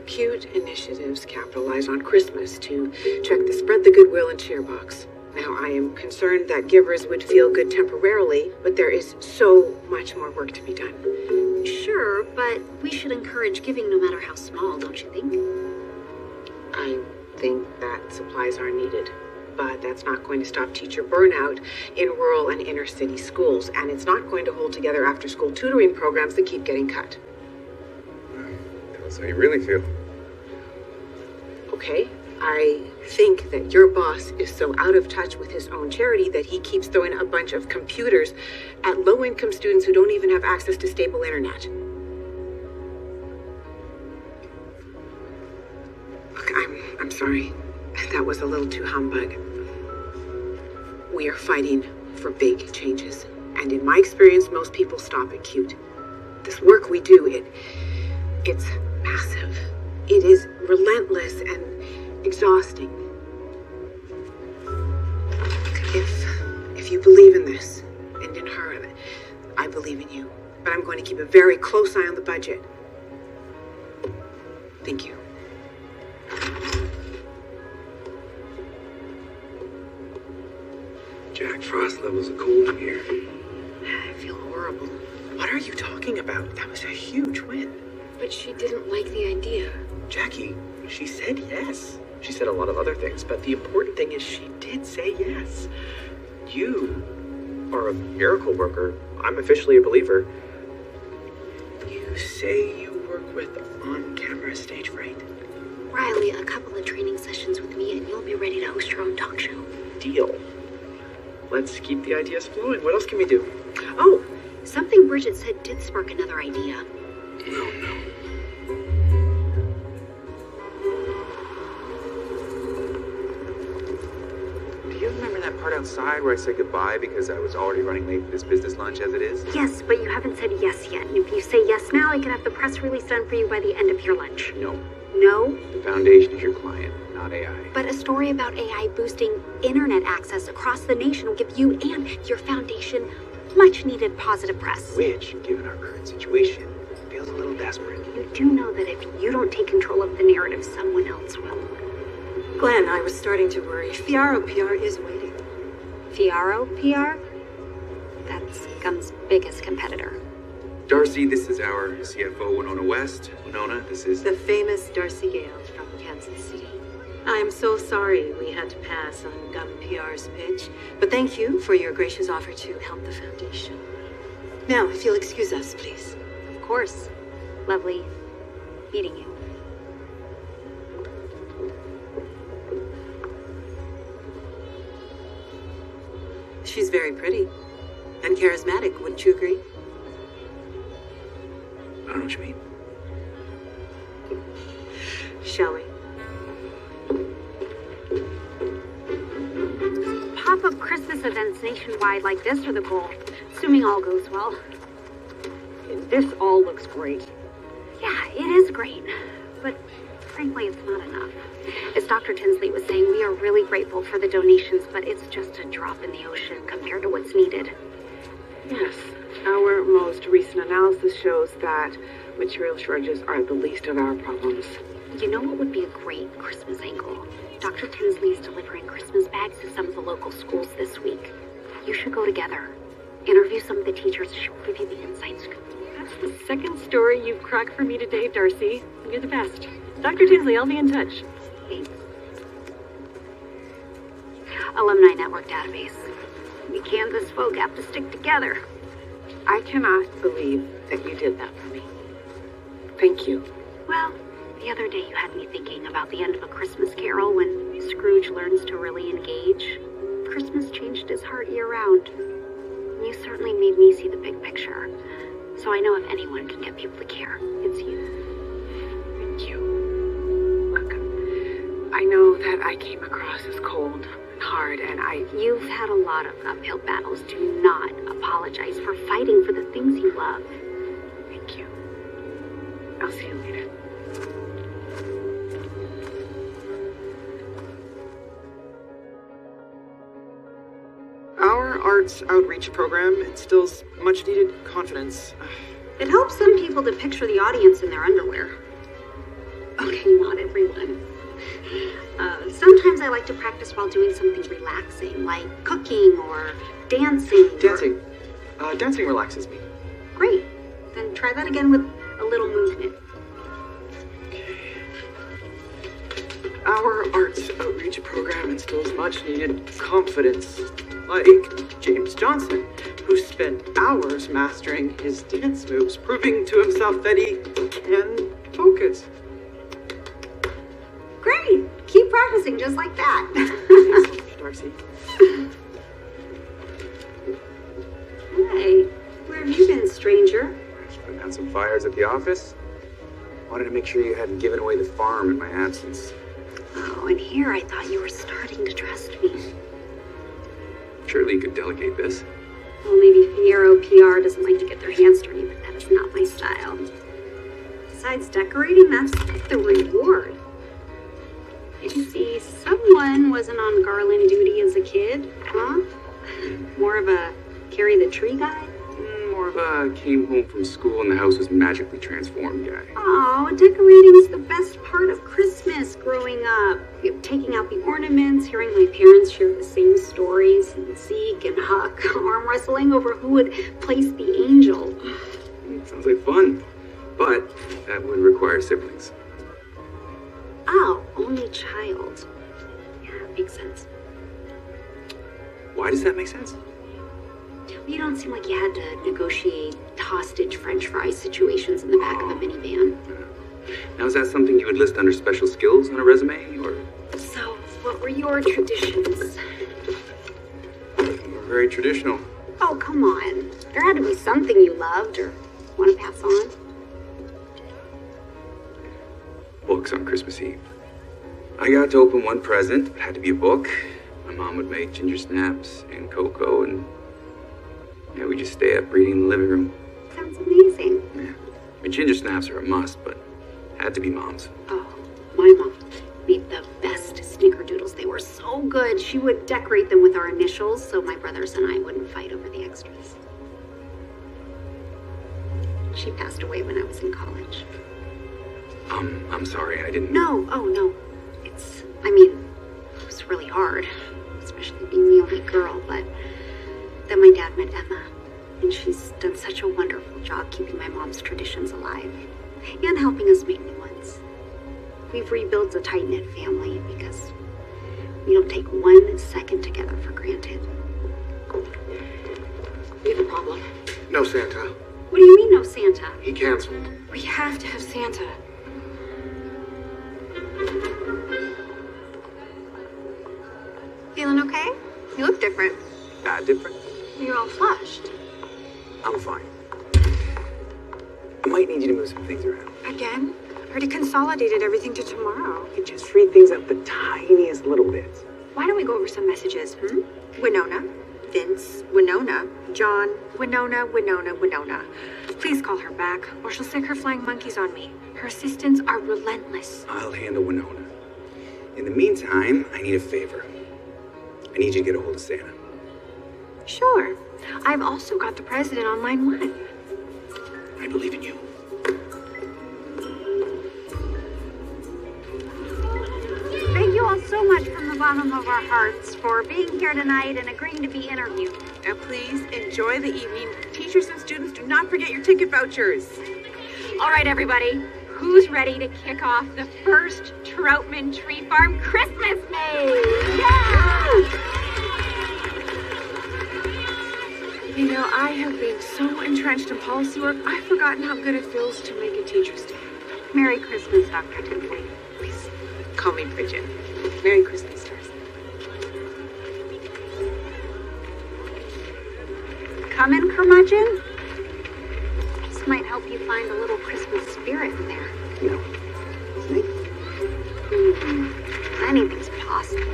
Cute initiatives capitalize on Christmas to check the spread the goodwill and cheer box. Now, I am concerned that givers would feel good temporarily, but there is so much more work to be done. Sure, but we should encourage giving no matter how small, don't you think? I think that supplies are needed, but that's not going to stop teacher burnout in rural and inner city schools, and it's not going to hold together after-school tutoring programs that keep getting cut. That's how you really feel. Okay, I think that your boss is so out of touch with his own charity that he keeps throwing a bunch of computers at low-income students who don't even have access to stable internet. I'm sorry. That was a little too humbug. We are fighting for big changes. And in my experience, most people stop at cute. This work we do, it's massive. It is relentless and exhausting. If you believe in this, and in her, I believe in you. But I'm going to keep a very close eye on the budget. Thank you. Jack Frost levels are cold in here. I feel horrible. What are you talking about? That was a huge win. But she didn't like the idea. Jackie, she said yes. She said a lot of other things, but the important thing is she did say yes. You are a miracle worker. I'm officially a believer. You say you work with on-camera stage fright? Riley, a couple of training sessions with me and you'll be ready to host your own talk show. Deal. Let's keep the ideas flowing. What else can we do? Oh, something Bridget said did spark another idea. Oh no. Do you remember that part outside where I said goodbye because I was already running late for this business lunch as it is? Yes, but you haven't said yes yet. And if you say yes now, I can have the press release done for you by the end of your lunch. No. No? The foundation is your client, not AI. But a story about AI boosting internet access across the nation will give you and your foundation much needed positive press. Which, given our current situation, feels a little desperate. You do know that if you don't take control of the narrative, someone else will. Glenn, I was starting to worry. Fiaro PR is waiting. Fiaro PR? That's Gum's biggest competitor. Darcy, this is our CFO, Winona West. Winona, this is... The famous Darcy Gale from Kansas City. I'm so sorry we had to pass on Gum PR's pitch, but thank you for your gracious offer to help the foundation. Now, if you'll excuse us, please. Of course. Lovely meeting you. She's very pretty and charismatic, wouldn't you agree? I don't know what you mean. Shall we? Pop-up Christmas events nationwide like this are the goal, assuming all goes well. This all looks great. Yeah, it is great, but frankly, it's not enough. As Dr. Tinsley was saying, we are really grateful for the donations, but it's just a drop in the ocean compared to what's needed. Yes, our most recent analysis shows that material shortages are the least of our problems. You know what would be a great Christmas angle? Dr. Tinsley's delivering Christmas bags to some of the local schools this week. You should go together. Interview some of the teachers. She'll give you the inside scoop. That's the second story you've cracked for me today, Darcy. You're the best. Dr. Tinsley, I'll be in touch. Thanks. Alumni Network Database. We Kansas folk have to stick together. I cannot believe that you did that for me. Thank you. Well, the other day you had me thinking about the end of A Christmas Carol when Scrooge learns to really engage. Christmas changed his heart year-round. You certainly made me see the big picture. So I know if anyone can get people to care, it's you. Thank you. Look, I know that I came across as cold and hard, and You've had a lot of uphill battles. Do not apologize for fighting for the things you love. Thank you. I'll see you later. Our arts outreach program instills much needed confidence. It helps some people to picture the audience in their underwear. Okay, not everyone. Sometimes I like to practice while doing something relaxing, like cooking or dancing. Dancing. Dancing relaxes me. Great. Then try that again with a little movement. Our arts outreach program instills much needed confidence. Like James Johnson, who spent hours mastering his dance moves, proving to himself that he can focus. Great. Keep practicing just like that. Thanks so much, Darcy. Hey, where have you been, stranger? Putting out some fires at the office. Wanted to make sure you hadn't given away the farm in my absence. Oh, and here I thought you were starting to trust me. Surely you could delegate this. Well, maybe Fiero PR doesn't like to get their hands dirty, but that is not my style. Besides decorating, that's the reward. Did you see someone wasn't on garland duty as a kid, huh? More of a carry the tree guy? More of a came home from school and the house was magically transformed guy. Oh, decorating's the best part of Christmas growing up. Taking out the ornaments, hearing my parents share the same stories, and Zeke and Huck arm wrestling over who would place the angel. Sounds like fun, but that would require siblings. Oh, only child. Yeah, makes sense. Why does that make sense? You don't seem like you had to negotiate hostage French fry situations in the back of a minivan. Now, is that something you would list under special skills on a resume, or? So, what were your traditions? We're very traditional. Oh, come on. There had to be something you loved or want to pass on. Books on Christmas Eve. I got to open one present. It had to be a book. My mom would make ginger snaps and cocoa, and yeah, we just stay up reading in the living room. Sounds amazing. Yeah. I mean, ginger snaps are a must, but had to be mom's. Oh, my mom made the best snickerdoodles. They were so good. She would decorate them with our initials so my brothers and I wouldn't fight over the extras. She passed away when I was in college. I'm sorry, I didn't... No, oh no. It was really hard, especially being the only girl, but then my dad met Emma, and she's done such a wonderful job keeping my mom's traditions alive and helping us make new ones. We've rebuilt a tight-knit family because we don't take 1 second together for granted. We have a problem. No Santa. What do you mean, no Santa? He canceled. We have to have Santa. Feeling okay? You look different. different? You're all flushed. I'm fine. I might need you to move some things around. Again? Already consolidated everything to tomorrow. You just free things up the tiniest little bits. Why don't we go over some messages, Winona, Vince, Winona, John, Winona. Please call her back, or she'll sick her flying monkeys on me. Her assistants are relentless. I'll handle Winona. In the meantime, I need a favor. I need you to get a hold of Santa. Sure. I've also got the president on line 1. I believe in you. Thank you all so much from the bottom of our hearts for being here tonight and agreeing to be interviewed. Now please enjoy the evening. Teachers and students, do not forget your ticket vouchers. All right, everybody. Who's ready to kick off the first Troutman Tree Farm Christmas maze? Yeah! You know, I have been so entrenched in policy work, I've forgotten how good it feels to make a teacher's day. Merry Christmas, Dr. Tinsley. Please, call me Bridget. Merry Christmas, Darcy. Come in, curmudgeon. This might help you find a little Christmas spirit in there. No. Anything's possible.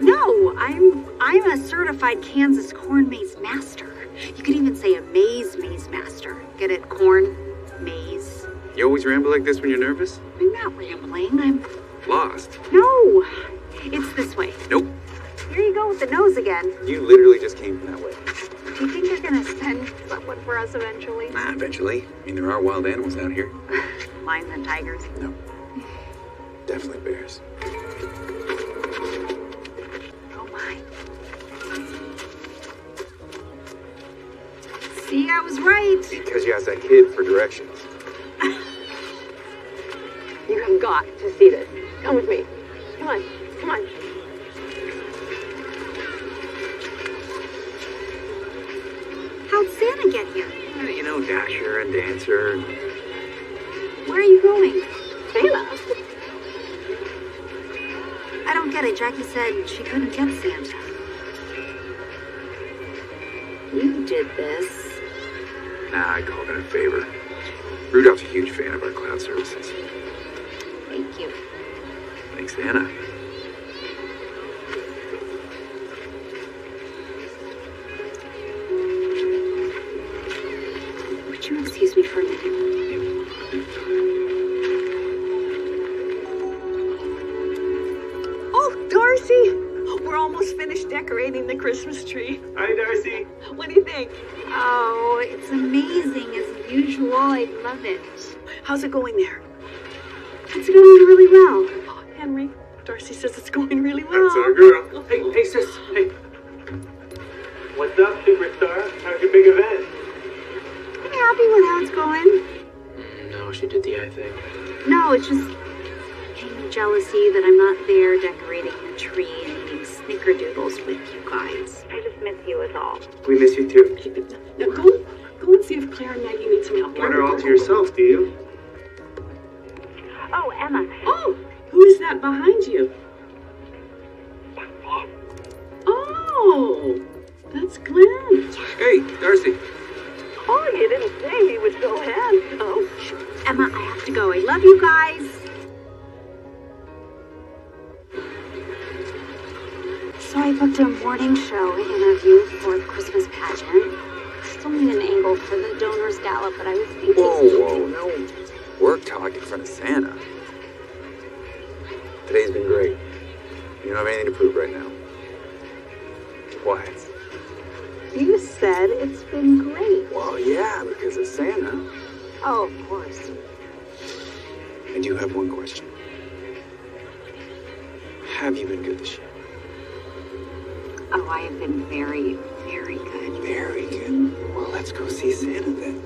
No, I'm a certified Kansas corn maze master. You could even say a maze master. Get it? Corn, maze. You always ramble like this when you're nervous? I'm not rambling. I'm Lost? No, it's this way. Nope. Here you go with the nose again. You literally just came from that way. Do you think you're gonna send someone for us eventually? Nah, eventually. I mean, there are wild animals out here. Lions and tigers. No. Definitely bears. Oh my. See, I was right. Because you asked that kid for directions. You have got to see this. Come with me. Come on. Come on. How dasher and dancer. Where are you going? Santa? I don't get it. Jackie said she couldn't get Santa. You did this. Nah, I called in a favor. Rudolph's a huge fan of our cloud services. Thank you. Thanks, Anna. Would you excuse me for a minute? Oh, Darcy! We're almost finished decorating the Christmas tree. Hi, Darcy. What do you think? Oh, it's amazing as usual. I love it. How's it going there? It's going really well. Oh, Henry, Darcy says it's going really well. That's our girl. Hey, sis. Hey. What's up, superstar? How's your big event? I'm happy with how it's going. No, she did the eye thing. No, it's just jealousy that I'm not there decorating the tree and eating snickerdoodles with you guys. I just miss you is all. We miss you too. Now go and see if Claire and Maggie need some help. Want her all to yourself, do you? Oh, Emma. Oh, who is that behind you? Oh, that's Glenn. Hey, Darcy. Oh, you didn't say he was so handsome. Oh, Emma, I have to go. I love you guys. So I booked a morning show interview for the Christmas pageant. Still need an angle for the donors gala, but I was thinking... Whoa, no work talk in front of Santa. Today's been great. You don't have anything to prove right now. What? You said it's been great. Well, yeah, because of Santa. Oh, of course. I do have one question. Have you been good this year? Oh, I have been very, very good. Very good. Well, let's go see Santa then.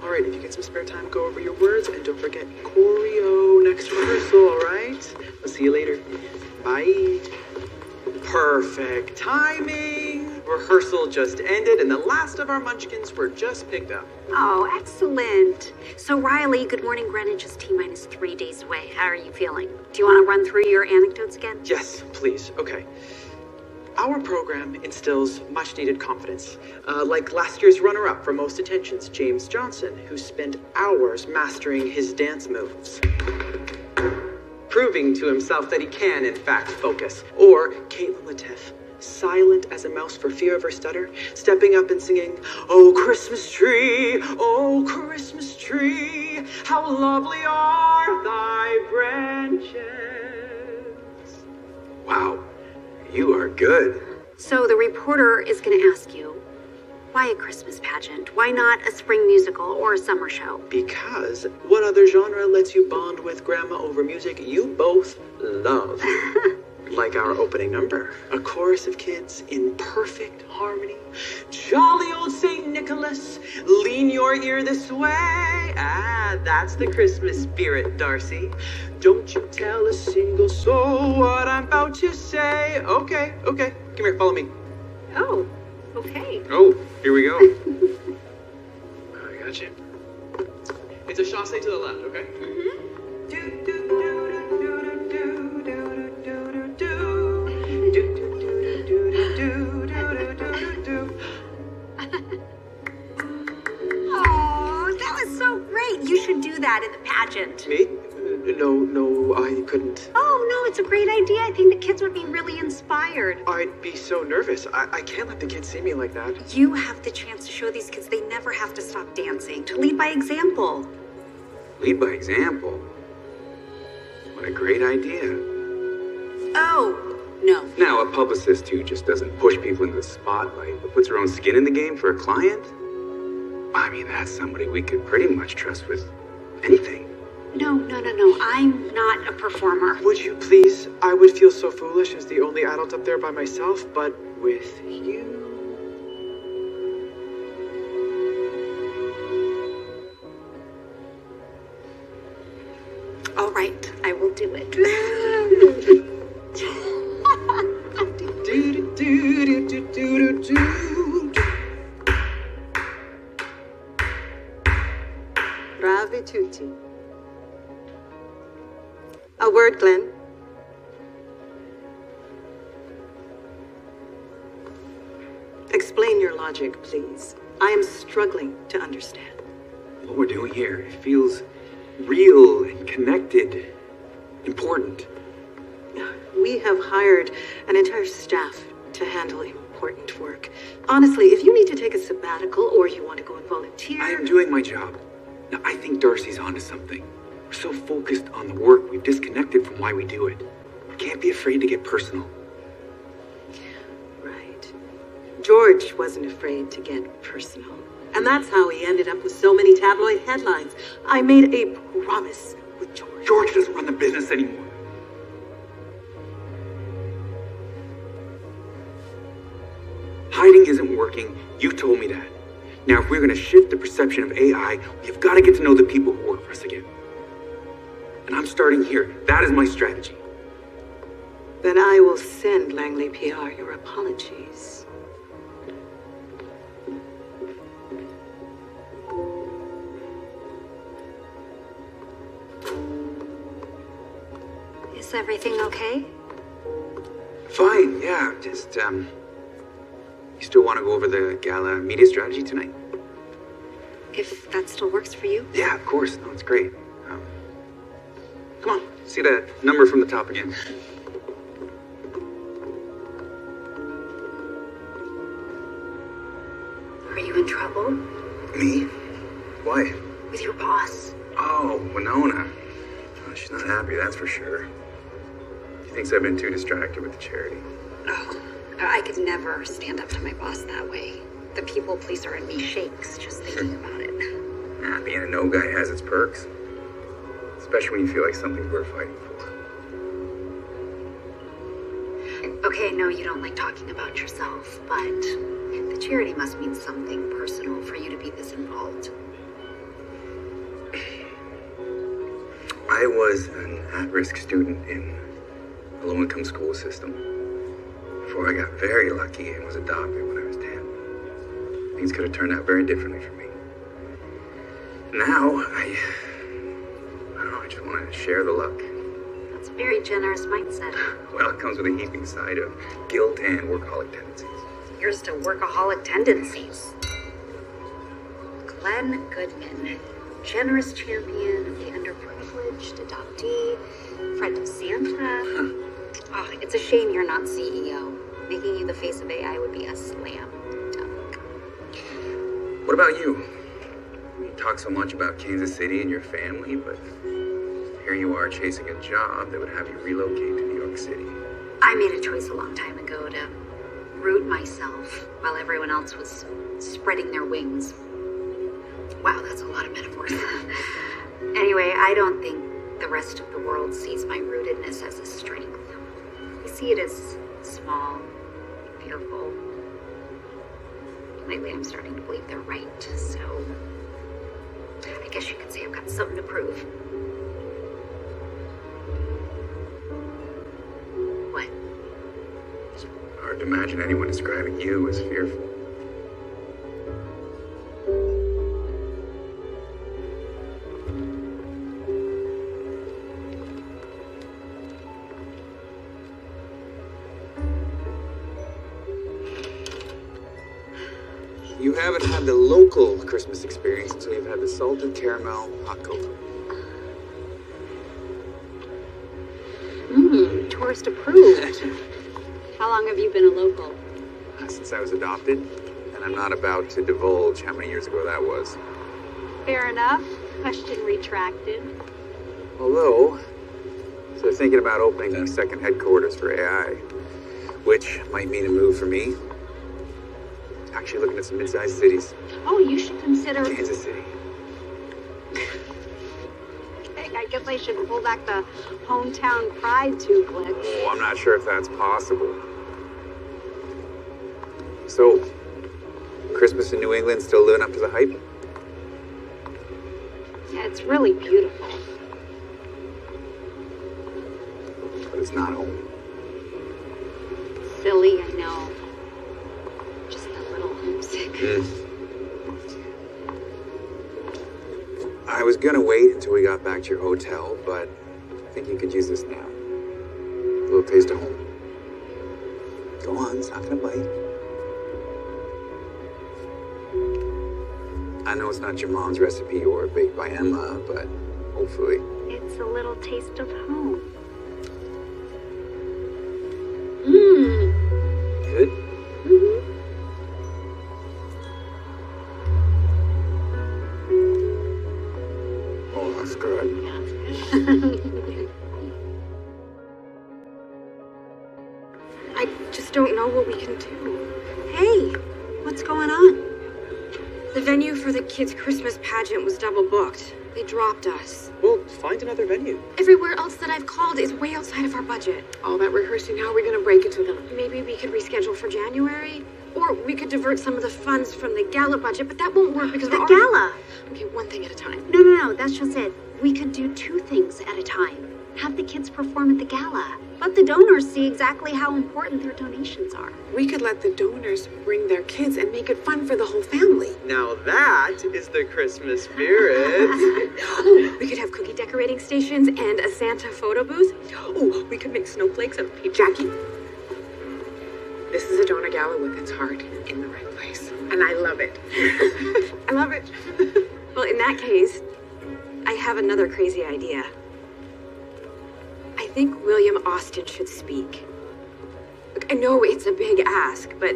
All right, if you get some spare time, go over your words, and don't forget choreo next rehearsal, all right? I'll see you later. Bye. Perfect timing. Rehearsal just ended, and the last of our munchkins were just picked up. Oh, excellent. So, Riley, Good Morning Greenwich is T-minus 3 days away. How are you feeling? Do you want to run through your anecdotes again? Yes, please. Okay. Our program instills much-needed confidence. Like last year's runner-up for most attentions, James Johnson, who spent hours mastering his dance moves, proving to himself that he can, in fact, focus. Or Caitlin Latif, silent as a mouse for fear of her stutter, stepping up and singing, "Oh, Christmas tree, oh, Christmas tree, how lovely are thy branches." Wow, you are good. So the reporter is going to ask you, why a Christmas pageant? Why not a spring musical or a summer show? Because what other genre lets you bond with grandma over music you both love? Like our opening number, a chorus of kids in perfect harmony. Jolly old St. Nicholas, lean your ear this way. Ah, that's the Christmas spirit, Darcy. Don't you tell a single soul what I'm about to say. Okay, come here, follow me. Oh, okay. Oh, here we go. I got you. It's a chassé to the left, okay? Oh, that was so great. You should do that at the pageant. Me? No, I couldn't. Oh, no, it's a great idea. I think the kids would be really inspired. I'd be so nervous. I can't let the kids see me like that. You have the chance to show these kids they never have to stop dancing, to lead by example. Lead by example. What a great idea. Oh, no. Now, a publicist who just doesn't push people into the spotlight, but puts her own skin in the game for a client? I mean, that's somebody we could pretty much trust with anything. No. I'm not a performer. Would you please? I would feel so foolish as the only adult up there by myself, but with you. All right, I will do it. word, Glenn. Explain your logic, please. I am struggling to understand. What we're doing here, it feels real and connected, important. We have hired an entire staff to handle important work. Honestly, if you need to take a sabbatical or you want to go and volunteer... I am doing my job. Now, I think Darcy's onto something. We're so focused on the work, we've disconnected from why we do it. We can't be afraid to get personal. Right. George wasn't afraid to get personal. And that's how he ended up with so many tabloid headlines. I made a promise with George. George doesn't run the business anymore. Hiding isn't working. You told me that. Now, if we're going to shift the perception of AI, we've got to get to know the people who work for us again. And I'm starting here. That is my strategy. Then I will send Langley PR your apologies. Is everything okay? Fine, yeah. Just, you still want to go over the gala media strategy tonight? If that still works for you? Yeah, of course. No, it's great. Come on, see that number from the top again. Are you in trouble? Me? Why? With your boss? Oh, Winona. Oh, she's not happy, that's for sure. She thinks I've been too distracted with the charity. Oh, I could never stand up to my boss that way. The people pleaser in me shakes just thinking about it. Nah, being a no guy has its perks. Especially when you feel like something's worth fighting for. Okay, I know you don't like talking about yourself, but the charity must mean something personal for you to be this involved. I was an at-risk student in a low-income school system before I got very lucky and was adopted when I was 10. Things could have turned out very differently for me. Now, I just want to share the luck. That's a very generous mindset. Well, it comes with a heaping side of guilt and workaholic tendencies. Here's to workaholic tendencies. Glenn Goodman, generous champion of the underprivileged, adoptee, friend of Santa. Oh, it's a shame you're not CEO. Making you the face of AI would be a slam dunk. What about you? You talk so much about Kansas City and your family, but here you are chasing a job that would have you relocate to New York City. I made a choice a long time ago to root myself while everyone else was spreading their wings. Wow, that's a lot of metaphors. Anyway, I don't think the rest of the world sees my rootedness as a strength. We see it as small, fearful. Lately, I'm starting to believe they're right, so I guess you could say I've got something to prove. What? Hard to imagine anyone describing you as fearful. You haven't had the local Christmas experience until you've had the salted caramel hot cocoa. Tourist approved. How long have you been a local? Since I was adopted, and I'm not about to divulge how many years ago that was. Fair enough. Question retracted. Although, so they're thinking about opening a second headquarters for AI, which might mean a move for me. Actually looking at some mid-sized cities. Oh, you should consider... Kansas City. I guess I should pull back the hometown pride too, Glenn. Oh, I'm not sure if that's possible. So, Christmas in New England still living up to the hype? Yeah, it's really beautiful. But it's not home. Silly, I know. Just a little homesick. I was gonna wait until we got back to your hotel, but think you could use this now. A little taste of home. Go on, it's not gonna bite. I know it's not your mom's recipe or baked by Emma, but hopefully. It's a little taste of home. Good? Oh, that's good. I just don't know what we can do. Hey, what's going on? The venue for the kids' Christmas pageant was double booked. They dropped us. Well, find another venue. Everywhere else that I've called is way outside of our budget. All that rehearsing, how are we gonna break it to them? Maybe we could reschedule for January? Or we could divert some of the funds from the gala budget, but that won't work because The we're already- gala. Okay, one thing at a time. No, that's just it. We could do two things at a time. Have the kids perform at the gala. Let the donors see exactly how important their donations are. We could let the donors bring their kids and make it fun for the whole family. Now that is the Christmas spirit. Oh, we could have cookie decorating stations and a Santa photo booth. Oh, we could make snowflakes out of paper. Jackie, this is a donor gala with its heart in the right place. And I love it. I love it. Well, in that case, I have another crazy idea. I think William Austin should speak. Look, I know it's a big ask, but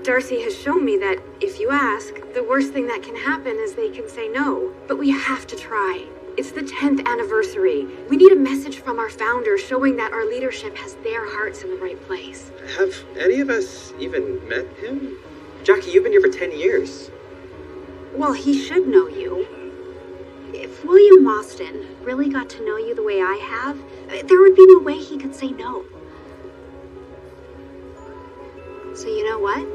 Darcy has shown me that if you ask, the worst thing that can happen is they can say no. But we have to try. It's the 10th anniversary. We need a message from our founder showing that our leadership has their hearts in the right place. Have any of us even met him? Jackie, you've been here for 10 years. Well, he should know you. If William Austin really got to know you the way I have, there would be no way he could say no. So you know what?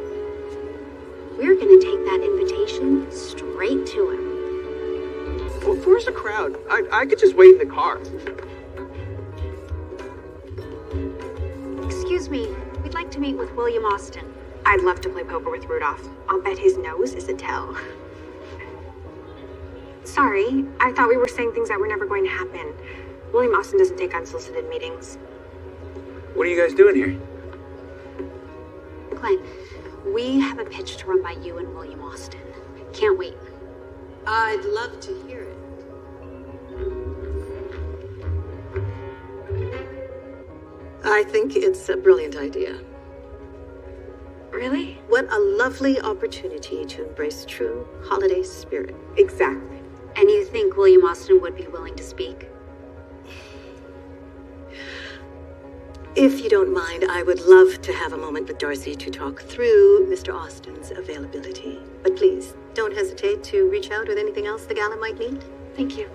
We're gonna take that invitation straight to him. Well, where's the crowd? I could just wait in the car. Excuse me, we'd like to meet with William Austin. I'd love to play poker with Rudolph. I'll bet his nose is a tell. Sorry, I thought we were saying things that were never going to happen. William Austin doesn't take unsolicited meetings. What are you guys doing here? Glenn, we have a pitch to run by you and William Austin. Can't wait. I'd love to hear it. I think it's a brilliant idea. Really? What a lovely opportunity to embrace true holiday spirit. Exactly. And you think William Austin would be willing to speak? If you don't mind, I would love to have a moment with Darcy to talk through Mr. Austin's availability. But please, don't hesitate to reach out with anything else the gala might need. Thank you.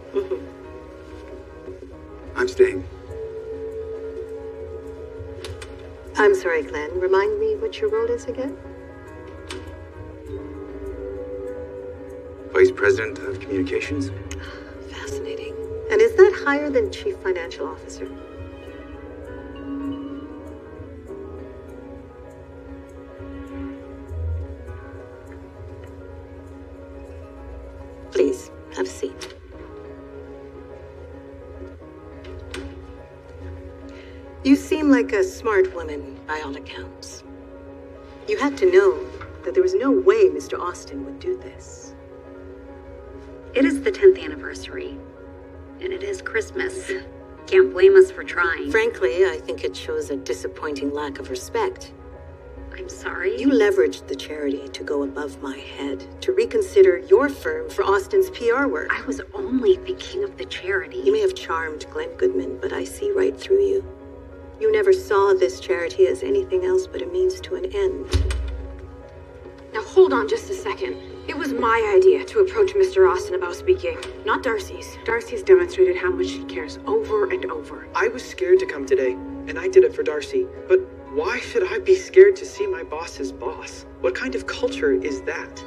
I'm staying. I'm sorry, Glenn. Remind me what your role is again? Vice President of Communications. Fascinating. And is that higher than Chief Financial Officer? Please, have a seat. You seem like a smart woman, by all accounts. You had to know that there was no way Mr. Austin would do this. It is the 10th anniversary, and it is Christmas. Can't blame us for trying. Frankly, I think it shows a disappointing lack of respect. I'm sorry. You leveraged the charity to go above my head, to reconsider your firm for Austin's PR work. I was only thinking of the charity. You may have charmed Glenn Goodman, but I see right through you. You never saw this charity as anything else but a means to an end. Now hold on just a second. It was my idea to approach Mr. Austin about speaking, not Darcy's. Darcy's demonstrated how much she cares over and over. I was scared to come today, and I did it for Darcy. But why should I be scared to see my boss's boss? What kind of culture is that?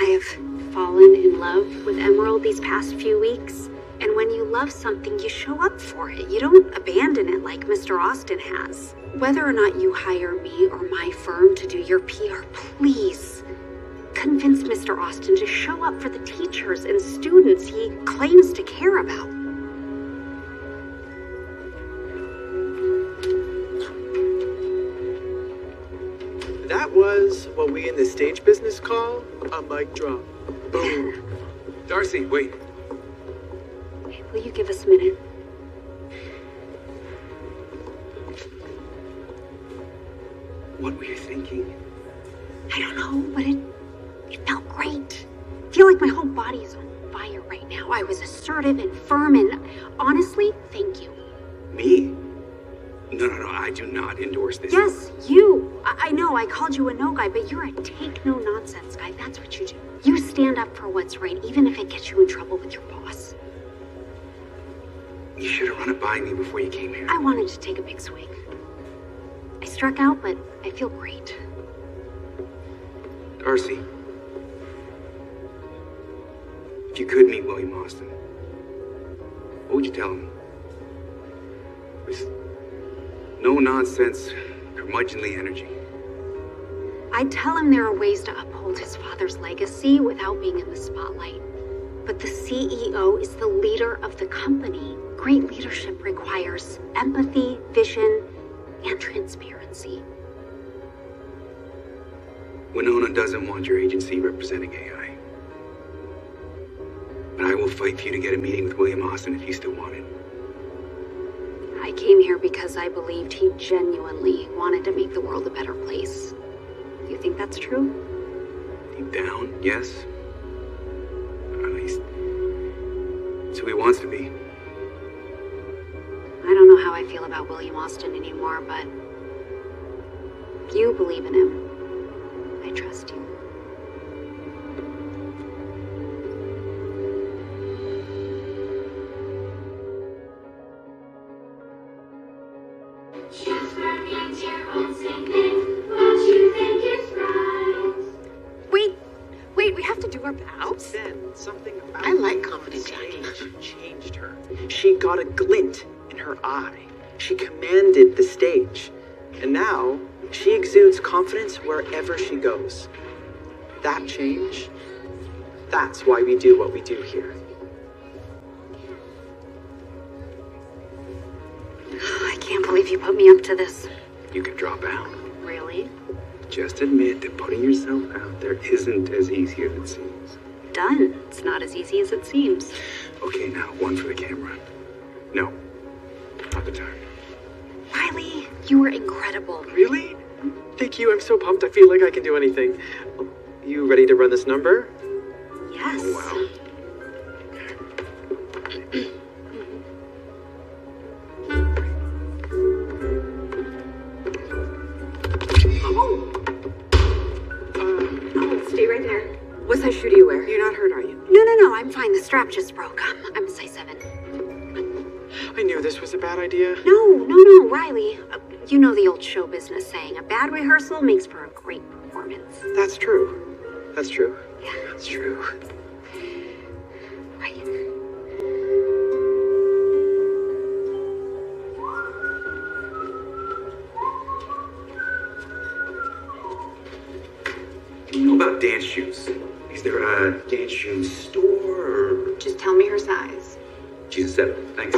I have fallen in love with Emerald these past few weeks. And when you love something, you show up for it. You don't abandon it like Mr. Austin has. Whether or not you hire me or my firm to do your PR, please convince Mr. Austin to show up for the teachers and students he claims to care about. what we in the stage business call a mic drop. Boom. Darcy, wait. Will you give us a minute? What were you thinking? I don't know, but it felt great. I feel like my whole body is on fire right now. I was assertive and firm, and honestly, thank you. Me? No, I do not endorse this. Yes, you. I know I called you a no guy, but you're a take no nonsense guy. That's what you do. You stand up for what's right, even if it gets you in trouble with your boss. You should have run it by me before you came here. I wanted to take a big swing. I struck out, but I feel great. Darcy, if you could meet William Austin, what would you tell him? With no nonsense, curmudgeonly energy. I'd tell him there are ways to uphold his father's legacy without being in the spotlight. But the CEO is the leader of the company. Great leadership requires empathy, vision, and transparency. Winona doesn't want your agency representing AI. But I will fight for you to get a meeting with William Austin if you still want it. I came here because I believed he genuinely wanted to make the world a better place. You think that's true? Deep down, yes. Or at least, it's who he wants to be. I don't know how I feel about William Austin anymore, but if you believe in him, I trust you. Wait, we have to do our vows? Then something about I like confident stage Jackie. changed her. She got a glint in her eye. She commanded the stage. And now she exudes confidence wherever she goes. That change, that's why we do what we do here. I can't believe you put me up to this. You could drop out. Really? Just admit that putting yourself out there isn't as easy as it seems. Done. It's not as easy as it seems. Okay, now one for the camera. No, not the time. Riley, you were incredible. Really? Thank you. I'm so pumped. I feel like I can do anything. You ready to run this number? Yes. Oh, wow. Stay right there. What size shoe do you wear? You're not hurt, are you? No, I'm fine. The strap just broke. I'm a size 7. I knew this was a bad idea. No, Riley. You know the old show business saying, a bad rehearsal makes for a great performance. That's true. That's true. Yeah. That's true. Right. How about dance shoes? Is there a dance shoe store or... Just tell me her size. She's a 7. Thanks.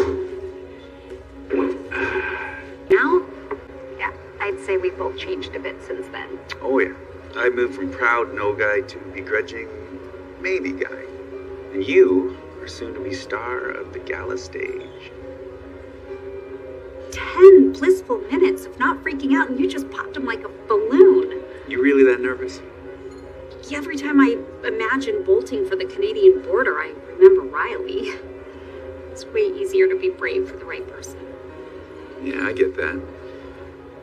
Now? Yeah, I'd say we both changed a bit since then. Oh, yeah. I moved from proud no guy to begrudging maybe guy. And you are soon to be star of the gala stage. 10 blissful minutes of not freaking out, and you just popped him like a balloon. You really that nervous? Every time I imagine bolting for the Canadian border, I remember Riley. It's way easier to be brave for the right person. Yeah, I get that.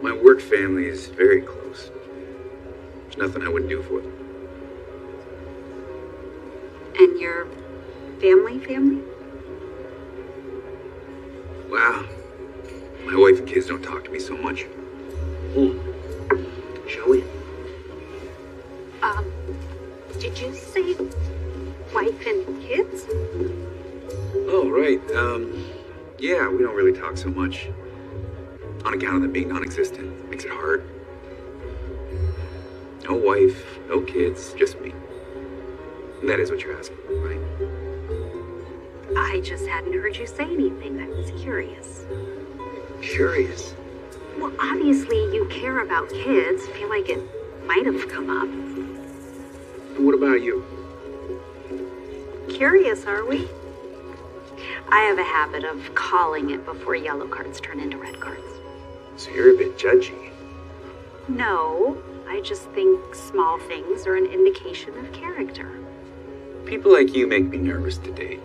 My work family is very close. There's nothing I wouldn't do for them. And your family? Wow. My wife and kids don't talk to me so much. Shall we? Did you say wife and kids? Oh, right. Yeah, we don't really talk so much. On account of them being non-existent. Makes it hard. No wife, no kids, just me. And that is what you're asking, right? I just hadn't heard you say anything. I was curious. Curious. Well, obviously you care about kids. I feel like it might have come up. And what about you? Curious, are we? I have a habit of calling it before yellow cards turn into red cards. So you're a bit judgy. No, I just think small things are an indication of character. People like you make me nervous to date.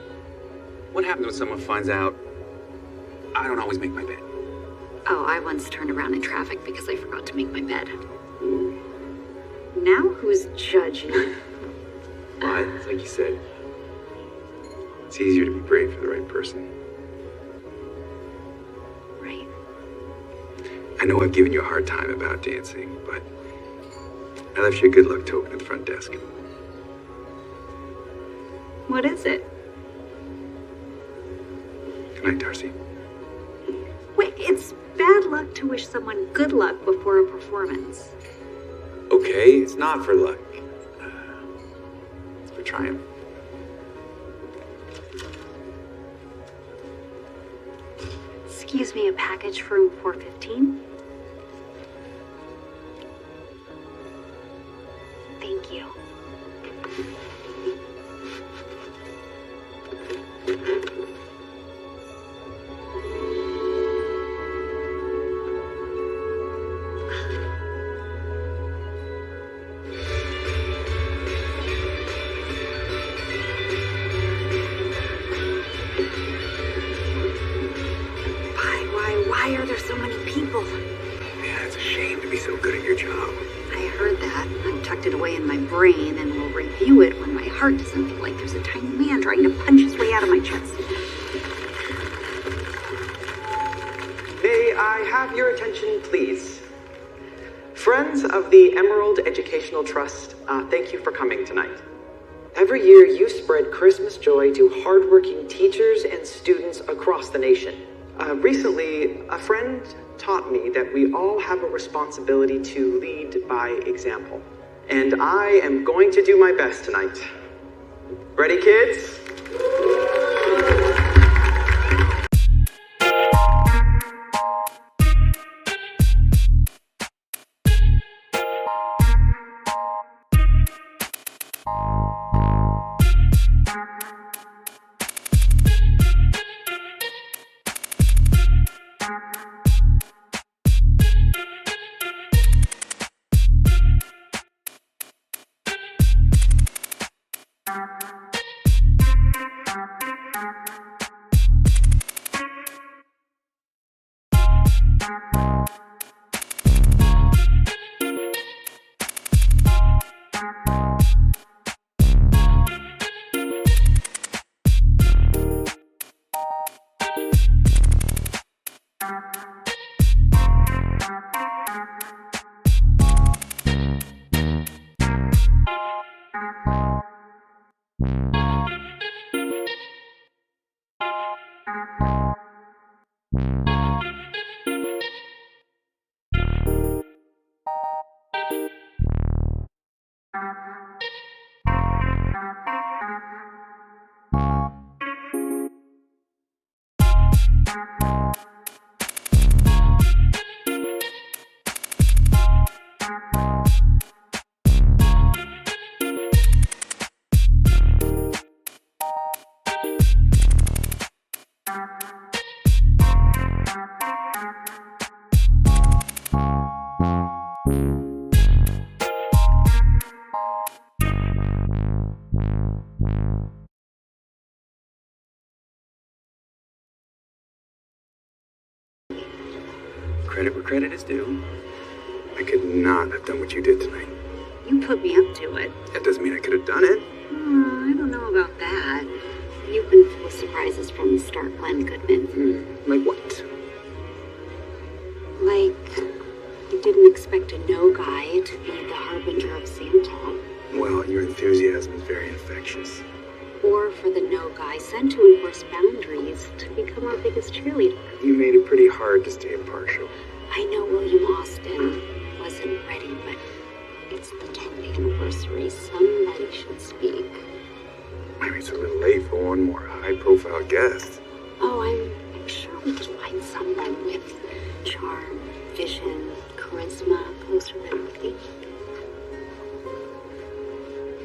What happens when someone finds out I don't always make my bed? Oh, I once turned around in traffic because I forgot to make my bed. Now who's judgy? But, it's like you said, it's easier to be brave for the right person. Right. I know I've given you a hard time about dancing, but I left you a good luck token at the front desk. What is it? Good night, Darcy. Wait, it's bad luck to wish someone good luck before a performance. Okay, it's not for luck. It's for triumph. Excuse me, a package for room 415? Thank you. Why are there so many people? Yeah, it's a shame to be so good at your job. I heard that. I've tucked it away in my brain and will review it when my heart doesn't feel like there's a tiny man trying to punch his way out of my chest. May I have your attention, please? Friends of the Emerald Educational Trust, thank you for coming tonight. Every year, you spread Christmas joy to hardworking teachers and students across the nation. Recently, a friend taught me that we all have a responsibility to lead by example. And I am going to do my best tonight. Ready, kids? Credit where credit is due. I could not have done what you did tonight. You put me up to it. That doesn't mean I could have done it. I don't know about that. You've been full of surprises from the start, Glenn Goodman. Like what? Like, you didn't expect a no guy to be the harbinger of Santa. Well, your enthusiasm is very infectious. Or for the no guy sent to enforce boundaries to become our biggest cheerleader. You made it pretty hard to stay impartial. I know William Austin wasn't ready, but it's the 10th anniversary. Somebody should speak. Maybe it's a little late for one more high-profile guest. Oh, I'm sure we can find someone with charm, vision, charisma, closer than me.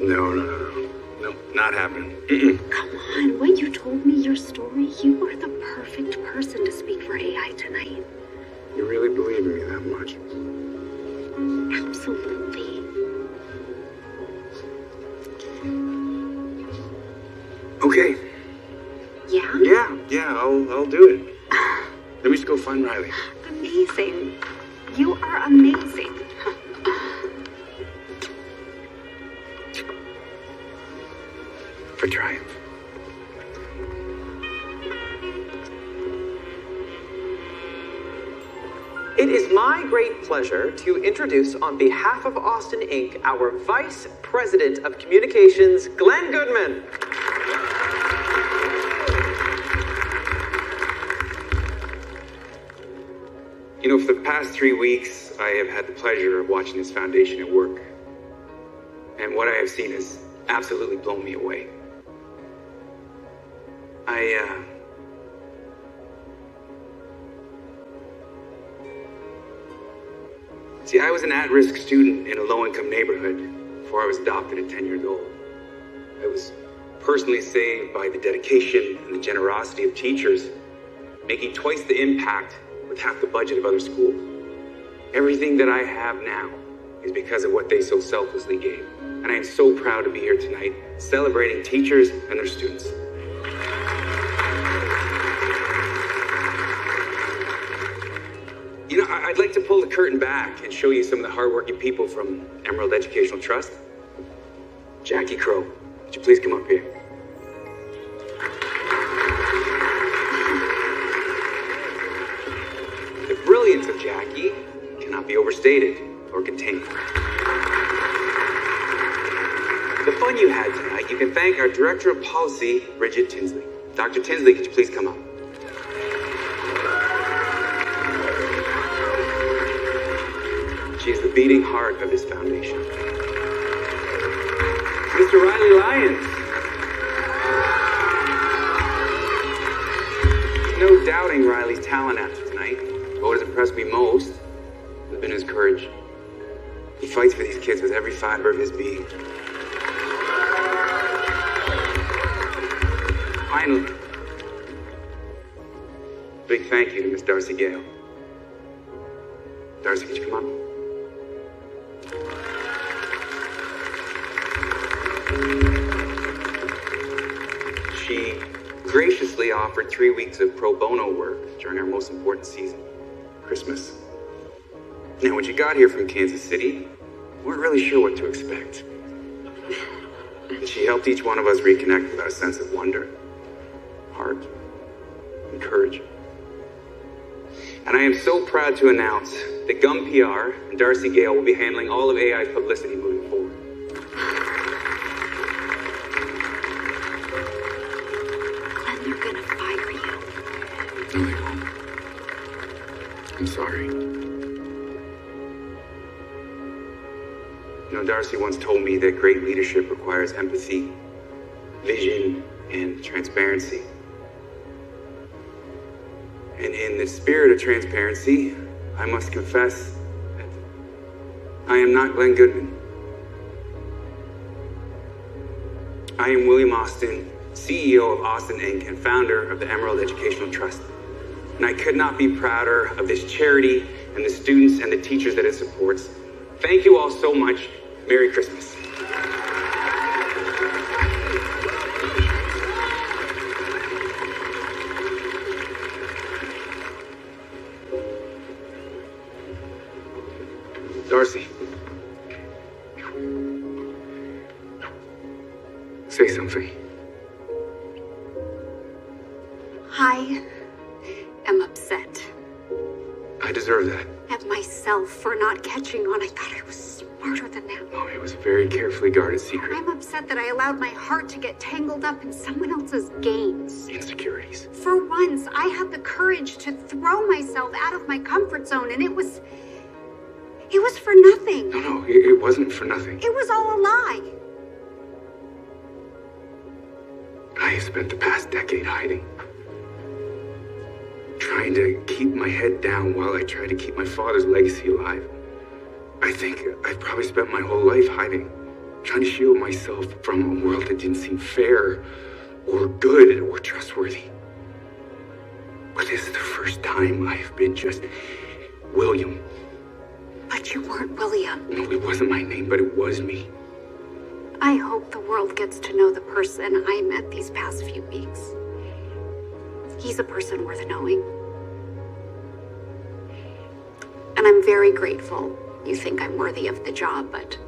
No, not happening. Mm-mm. Come on, when you told me your story, you were the perfect person to speak for AI tonight. You really believe in me that much? Absolutely. Okay. Yeah? Yeah, I'll do it. Let me just go find Riley. Amazing. You are amazing. For triumph. It is my great pleasure to introduce, on behalf of Austin Inc., our Vice President of Communications, Glenn Goodman. You know, for the past 3 weeks, I have had the pleasure of watching this foundation at work. And what I have seen has absolutely blown me away. See, I was an at-risk student in a low-income neighborhood before I was adopted at 10 years old. I was personally saved by the dedication and the generosity of teachers, making twice the impact with half the budget of other schools. Everything that I have now is because of what they so selflessly gave. And I am so proud to be here tonight, celebrating teachers and their students. You know, I'd like to pull the curtain back and show you some of the hardworking people from Emerald Educational Trust. Jackie Crow, would you please come up here? The brilliance of Jackie cannot be overstated or contained. The fun you had tonight, you can thank our Director of Policy, Bridget Tinsley. Dr. Tinsley, could you please come up? She is the beating heart of this foundation. Mr. Riley Lyons. There's no doubting Riley's talent after tonight. What has impressed me most has been his courage. He fights for these kids with every fiber of his being. Finally, big thank you to Miss Darcy Gale. Darcy, could you come up? She graciously offered 3 weeks of pro bono work during our most important season, Christmas. Now, when she got here from Kansas City, we weren't really sure what to expect. And she helped each one of us reconnect with our sense of wonder, heart, and courage. And I am so proud to announce that Gum PR and Darcy Gale will be handling all of AI's publicity moving forward. Glenn, they're gonna fire you. No, they won't. I'm sorry. You know, Darcy once told me that great leadership requires empathy, vision, and transparency. And in the spirit of transparency, I must confess that I am not Glenn Goodman. I am William Austin, CEO of Austin Inc. and founder of the Emerald Educational Trust. And I could not be prouder of this charity and the students and the teachers that it supports. Thank you all so much. Merry Christmas. Darcy. Say something. I am upset I deserve that. at myself for not catching on. I thought I was smarter than that. Oh, it was a very carefully guarded secret. I'm upset that I allowed my heart to get tangled up in someone else's games. Insecurities. For once, I had the courage to throw myself out of my comfort zone, and it was for nothing. No, it wasn't for nothing. It was all a lie. I have spent the past decade hiding. Trying to keep my head down while I try to keep my father's legacy alive. I think I've probably spent my whole life hiding. trying to shield myself from a world that didn't seem fair or good or trustworthy. But this is the first time I've been just William. But you weren't William. No, it wasn't my name, but it was me. I hope the world gets to know the person I met these past few weeks. He's a person worth knowing. And I'm very grateful you think I'm worthy of the job, but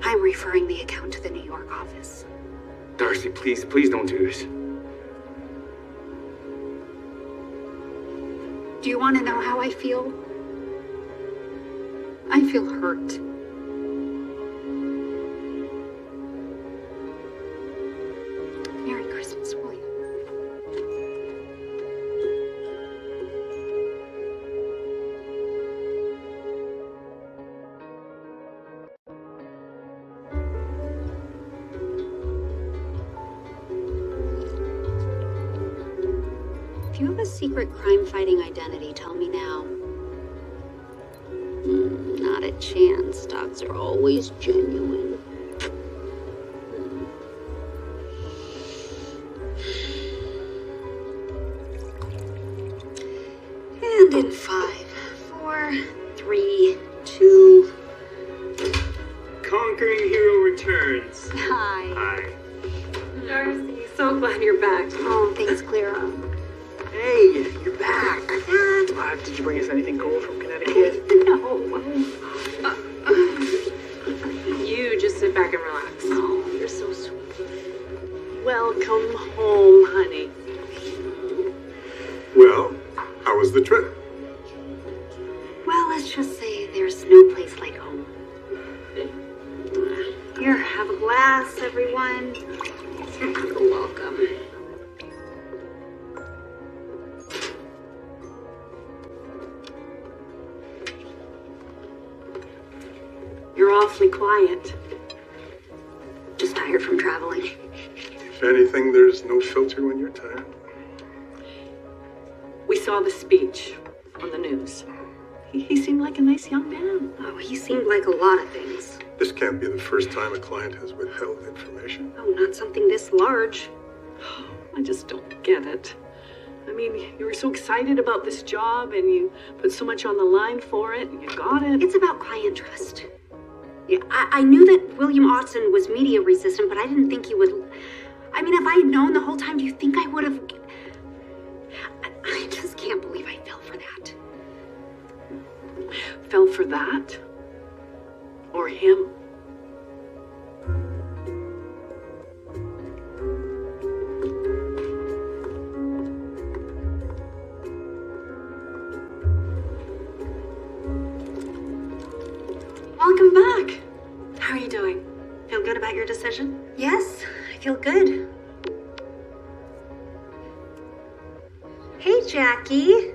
I'm referring the account to the New York office. Darcy, please don't do this. Do you want to know how I feel? I feel hurt. Merry Christmas, William. If you have a secret crime-fighting identity, tell me now. Not a chance. Dogs are always genuine. And in 5, 4, 3, 2. Conquering Hero returns. Hi. Hi. Darcy, so glad you're back. Oh, thanks, Clara. Hey, you're back. Did you bring us anything cool from Connecticut? No. You just sit back and relax. Oh, you're so sweet. Welcome home, honey. Well, how was the trip? Well, let's just say there's no place like home. Here, have a glass, everyone. You're welcome. You're awfully quiet. Just tired from traveling. If anything, there's no filter when you're tired. We saw the speech on the news. He seemed like a nice young man. Oh, he seemed like a lot of things. This can't be the first time a client has withheld information. Oh, not something this large. I just don't get it. I mean, you were so excited about this job and you put so much on the line for it and you got it. It's about client trust. Yeah, I knew that William Austin was media resistant, but I didn't think he would. I mean, if I had known the whole time, do you think I would have? I just can't believe I fell for that. Fell for that? Or him? Welcome back. How are you doing? Feel good about your decision? Yes, I feel good. Hey, Jackie.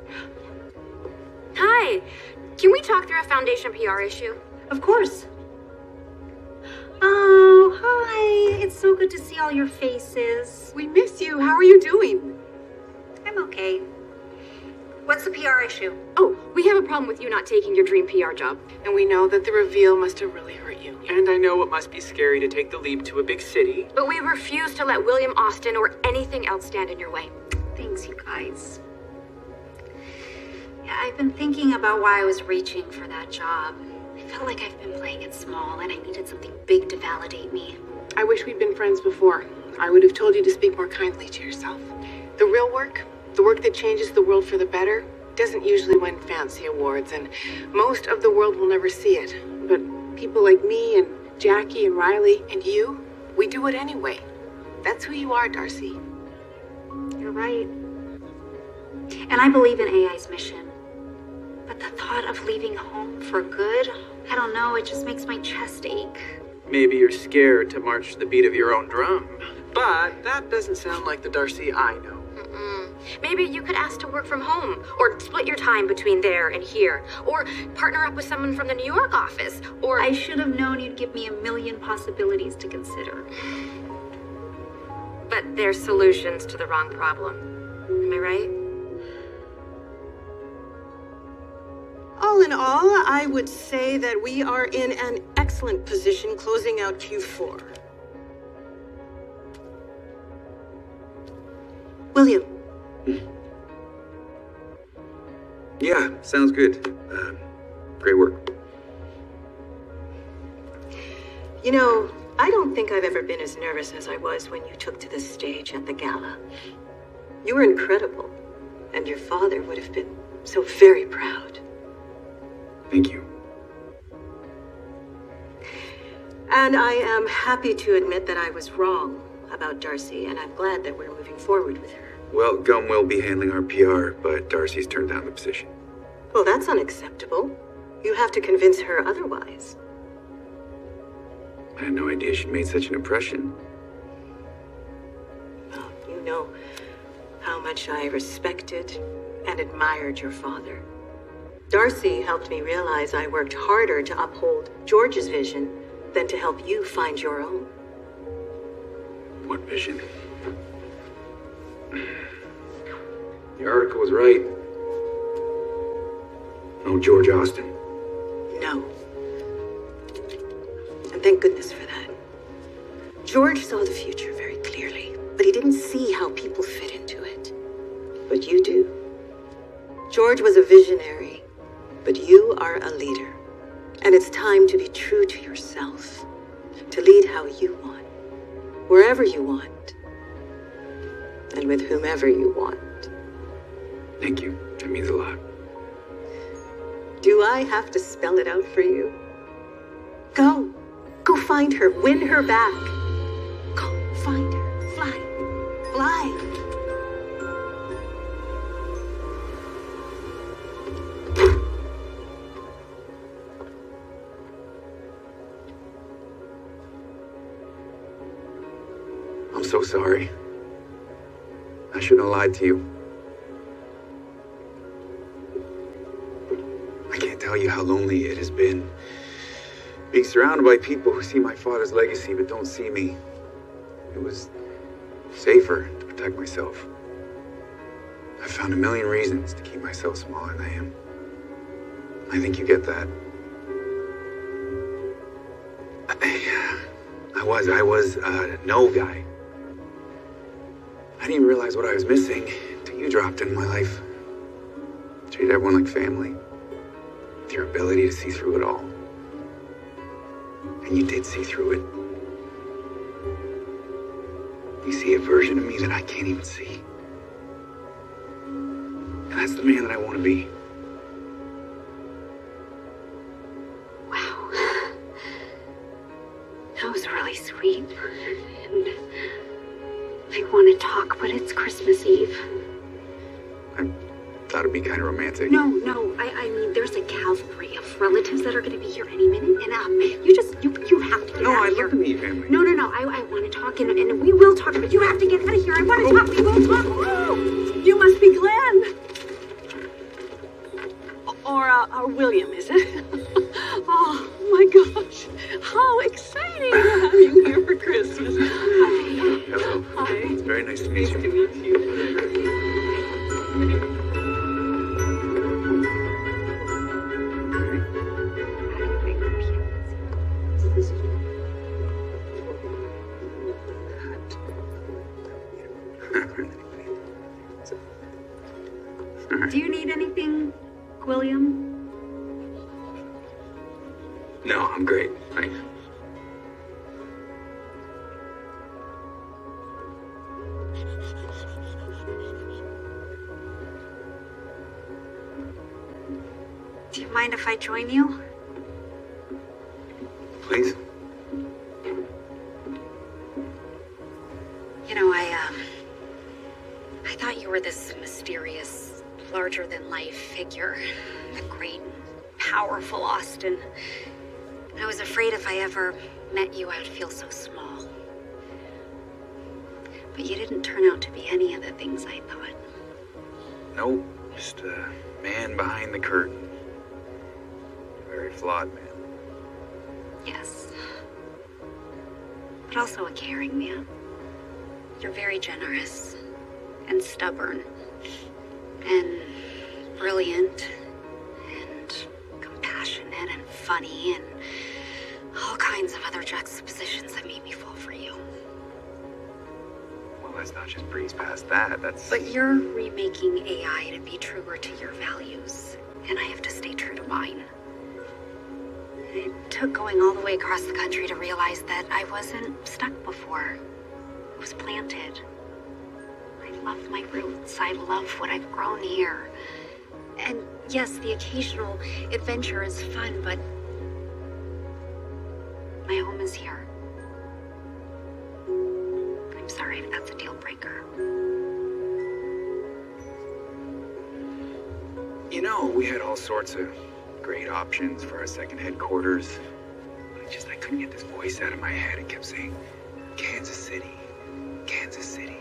Hi. Can we talk through a foundation PR issue? Of course. Oh, hi. It's so good to see all your faces. We miss you. How are you doing? I'm okay. What's the PR issue? Oh, we have a problem with you not taking your dream PR job. And we know that the reveal must have really hurt you. And I know it must be scary to take the leap to a big city. But we refuse to let William Austin or anything else stand in your way. Thanks, you guys. Yeah, I've been thinking about why I was reaching for that job. I felt like I've been playing it small and I needed something big to validate me. I wish we'd been friends before. I would have told you to speak more kindly to yourself. The real work, the work that changes the world for the better, doesn't usually win fancy awards, and most of the world will never see it. But people like me and Jackie and Riley and you, we do it anyway. That's who you are, Darcy. You're right. And I believe in AI's mission. But the thought of leaving home for good, I don't know, it just makes my chest ache. Maybe you're scared to march to the beat of your own drum. But that doesn't sound like the Darcy I know. Maybe you could ask to work from home, or split your time between there and here, or partner up with someone from the New York office, or... I should have known you'd give me a million possibilities to consider. But they're solutions to the wrong problem. Am I right? All in all, I would say that we are in an excellent position closing out Q4. William, Yeah, sounds good. Great work. you know, I don't think I've ever been as nervous as I was when you took to the stage at the gala. You were incredible, and your father would have been so very proud. Thank you. And I am happy to admit that I was wrong about Darcy, and I'm glad that we're moving forward with her. Well, Gum will be handling our PR, but Darcy's turned down the position. Well, that's unacceptable. You have to convince her otherwise. I had no idea she made such an impression. Well, you know how much I respected and admired your father. Darcy helped me realize I worked harder to uphold George's vision than to help you find your own. What vision? The article was right. No George Austin. No. And thank goodness for that. George saw the future very clearly, but he didn't see how people fit into it. But you do. George was a visionary, but you are a leader. And it's time to be true to yourself, to lead how you want, wherever you want, and with whomever you want. Thank you. That means a lot. Do I have to spell it out for you? Go. Go find her. Win her back. Go find her. Fly. Fly. I'm so sorry. I shouldn't have lied to you. I can't tell you how lonely it has been. Being surrounded by people who see my father's legacy but don't see me. It was safer to protect myself. I found a million reasons to keep myself smaller than I am. I think you get that. I was a no guy. I didn't even realize what I was missing until you dropped into my life. Treat everyone like family. With your ability to see through it all. And you did see through it. You see a version of me that I can't even see. And that's the man that I want to be. Wow. That was really sweet. And I want to talk, but it's Christmas Eve. I thought it'd be kind of romantic. No, I mean, there's a cavalry of relatives that are going to be here any minute, and you have to get No, out I of here. love to meet your family. No, I want to talk, and we will talk, but you have to get out of here. I want to talk, we will talk. Oh, You must be Glenn. Or William, is it? Oh, my gosh. How exciting to have you here for Christmas. Hello. Hi. It's very nice to meet you. Nice to meet you. Do you need anything, William? No, I'm great. Thanks. Do you mind if I join you? Please. You know, I thought you were this mysterious, larger-than-life figure, the great, powerful Austin. And I was afraid if I ever met you, I would feel so small. But you didn't turn out to be any of the things I thought. Nope. Just a man behind the curtain. Very flawed man. Yes. But also a caring man. You're very generous and stubborn and brilliant and compassionate and funny and kinds of other juxtapositions that made me fall for you. Well, let's not just breeze past that. That's... But you're remaking AI to be truer to your values, and I have to stay true to mine. It took going all the way across the country to realize that I wasn't stuck before. It was planted. I love my roots. I love what I've grown here. And yes, the occasional adventure is fun, but my home is here. I'm sorry if that's a deal breaker. You know, we had all sorts of great options for our second headquarters. I couldn't get this voice out of my head. It kept saying, Kansas City, Kansas City.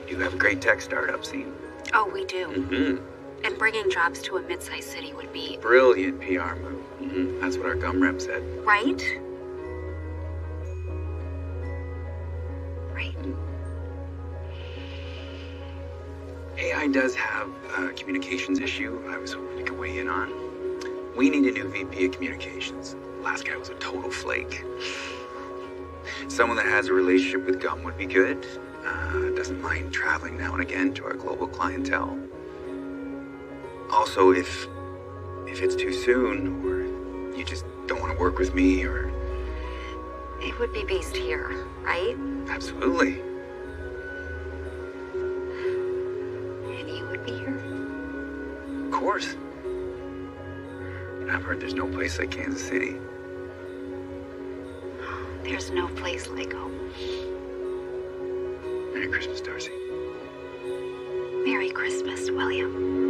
You have a great tech startup scene. Oh, we do. Mm-hmm. And bringing jobs to a mid-sized city would be... Brilliant PR move. Mm-hmm. That's what our gum rep said. Right? Right. AI does have a communications issue I was hoping you could weigh in on. We need a new VP of communications. Last guy was a total flake. Someone that has a relationship with gum would be good. Doesn't mind traveling now and again to our global clientele. Also, if it's too soon, or you just don't want to work with me, or... It would be based here, right? Absolutely. And you would be here? Of course. I've heard there's no place like Kansas City. There's no place like home. Merry Christmas, Darcy. Merry Christmas, William.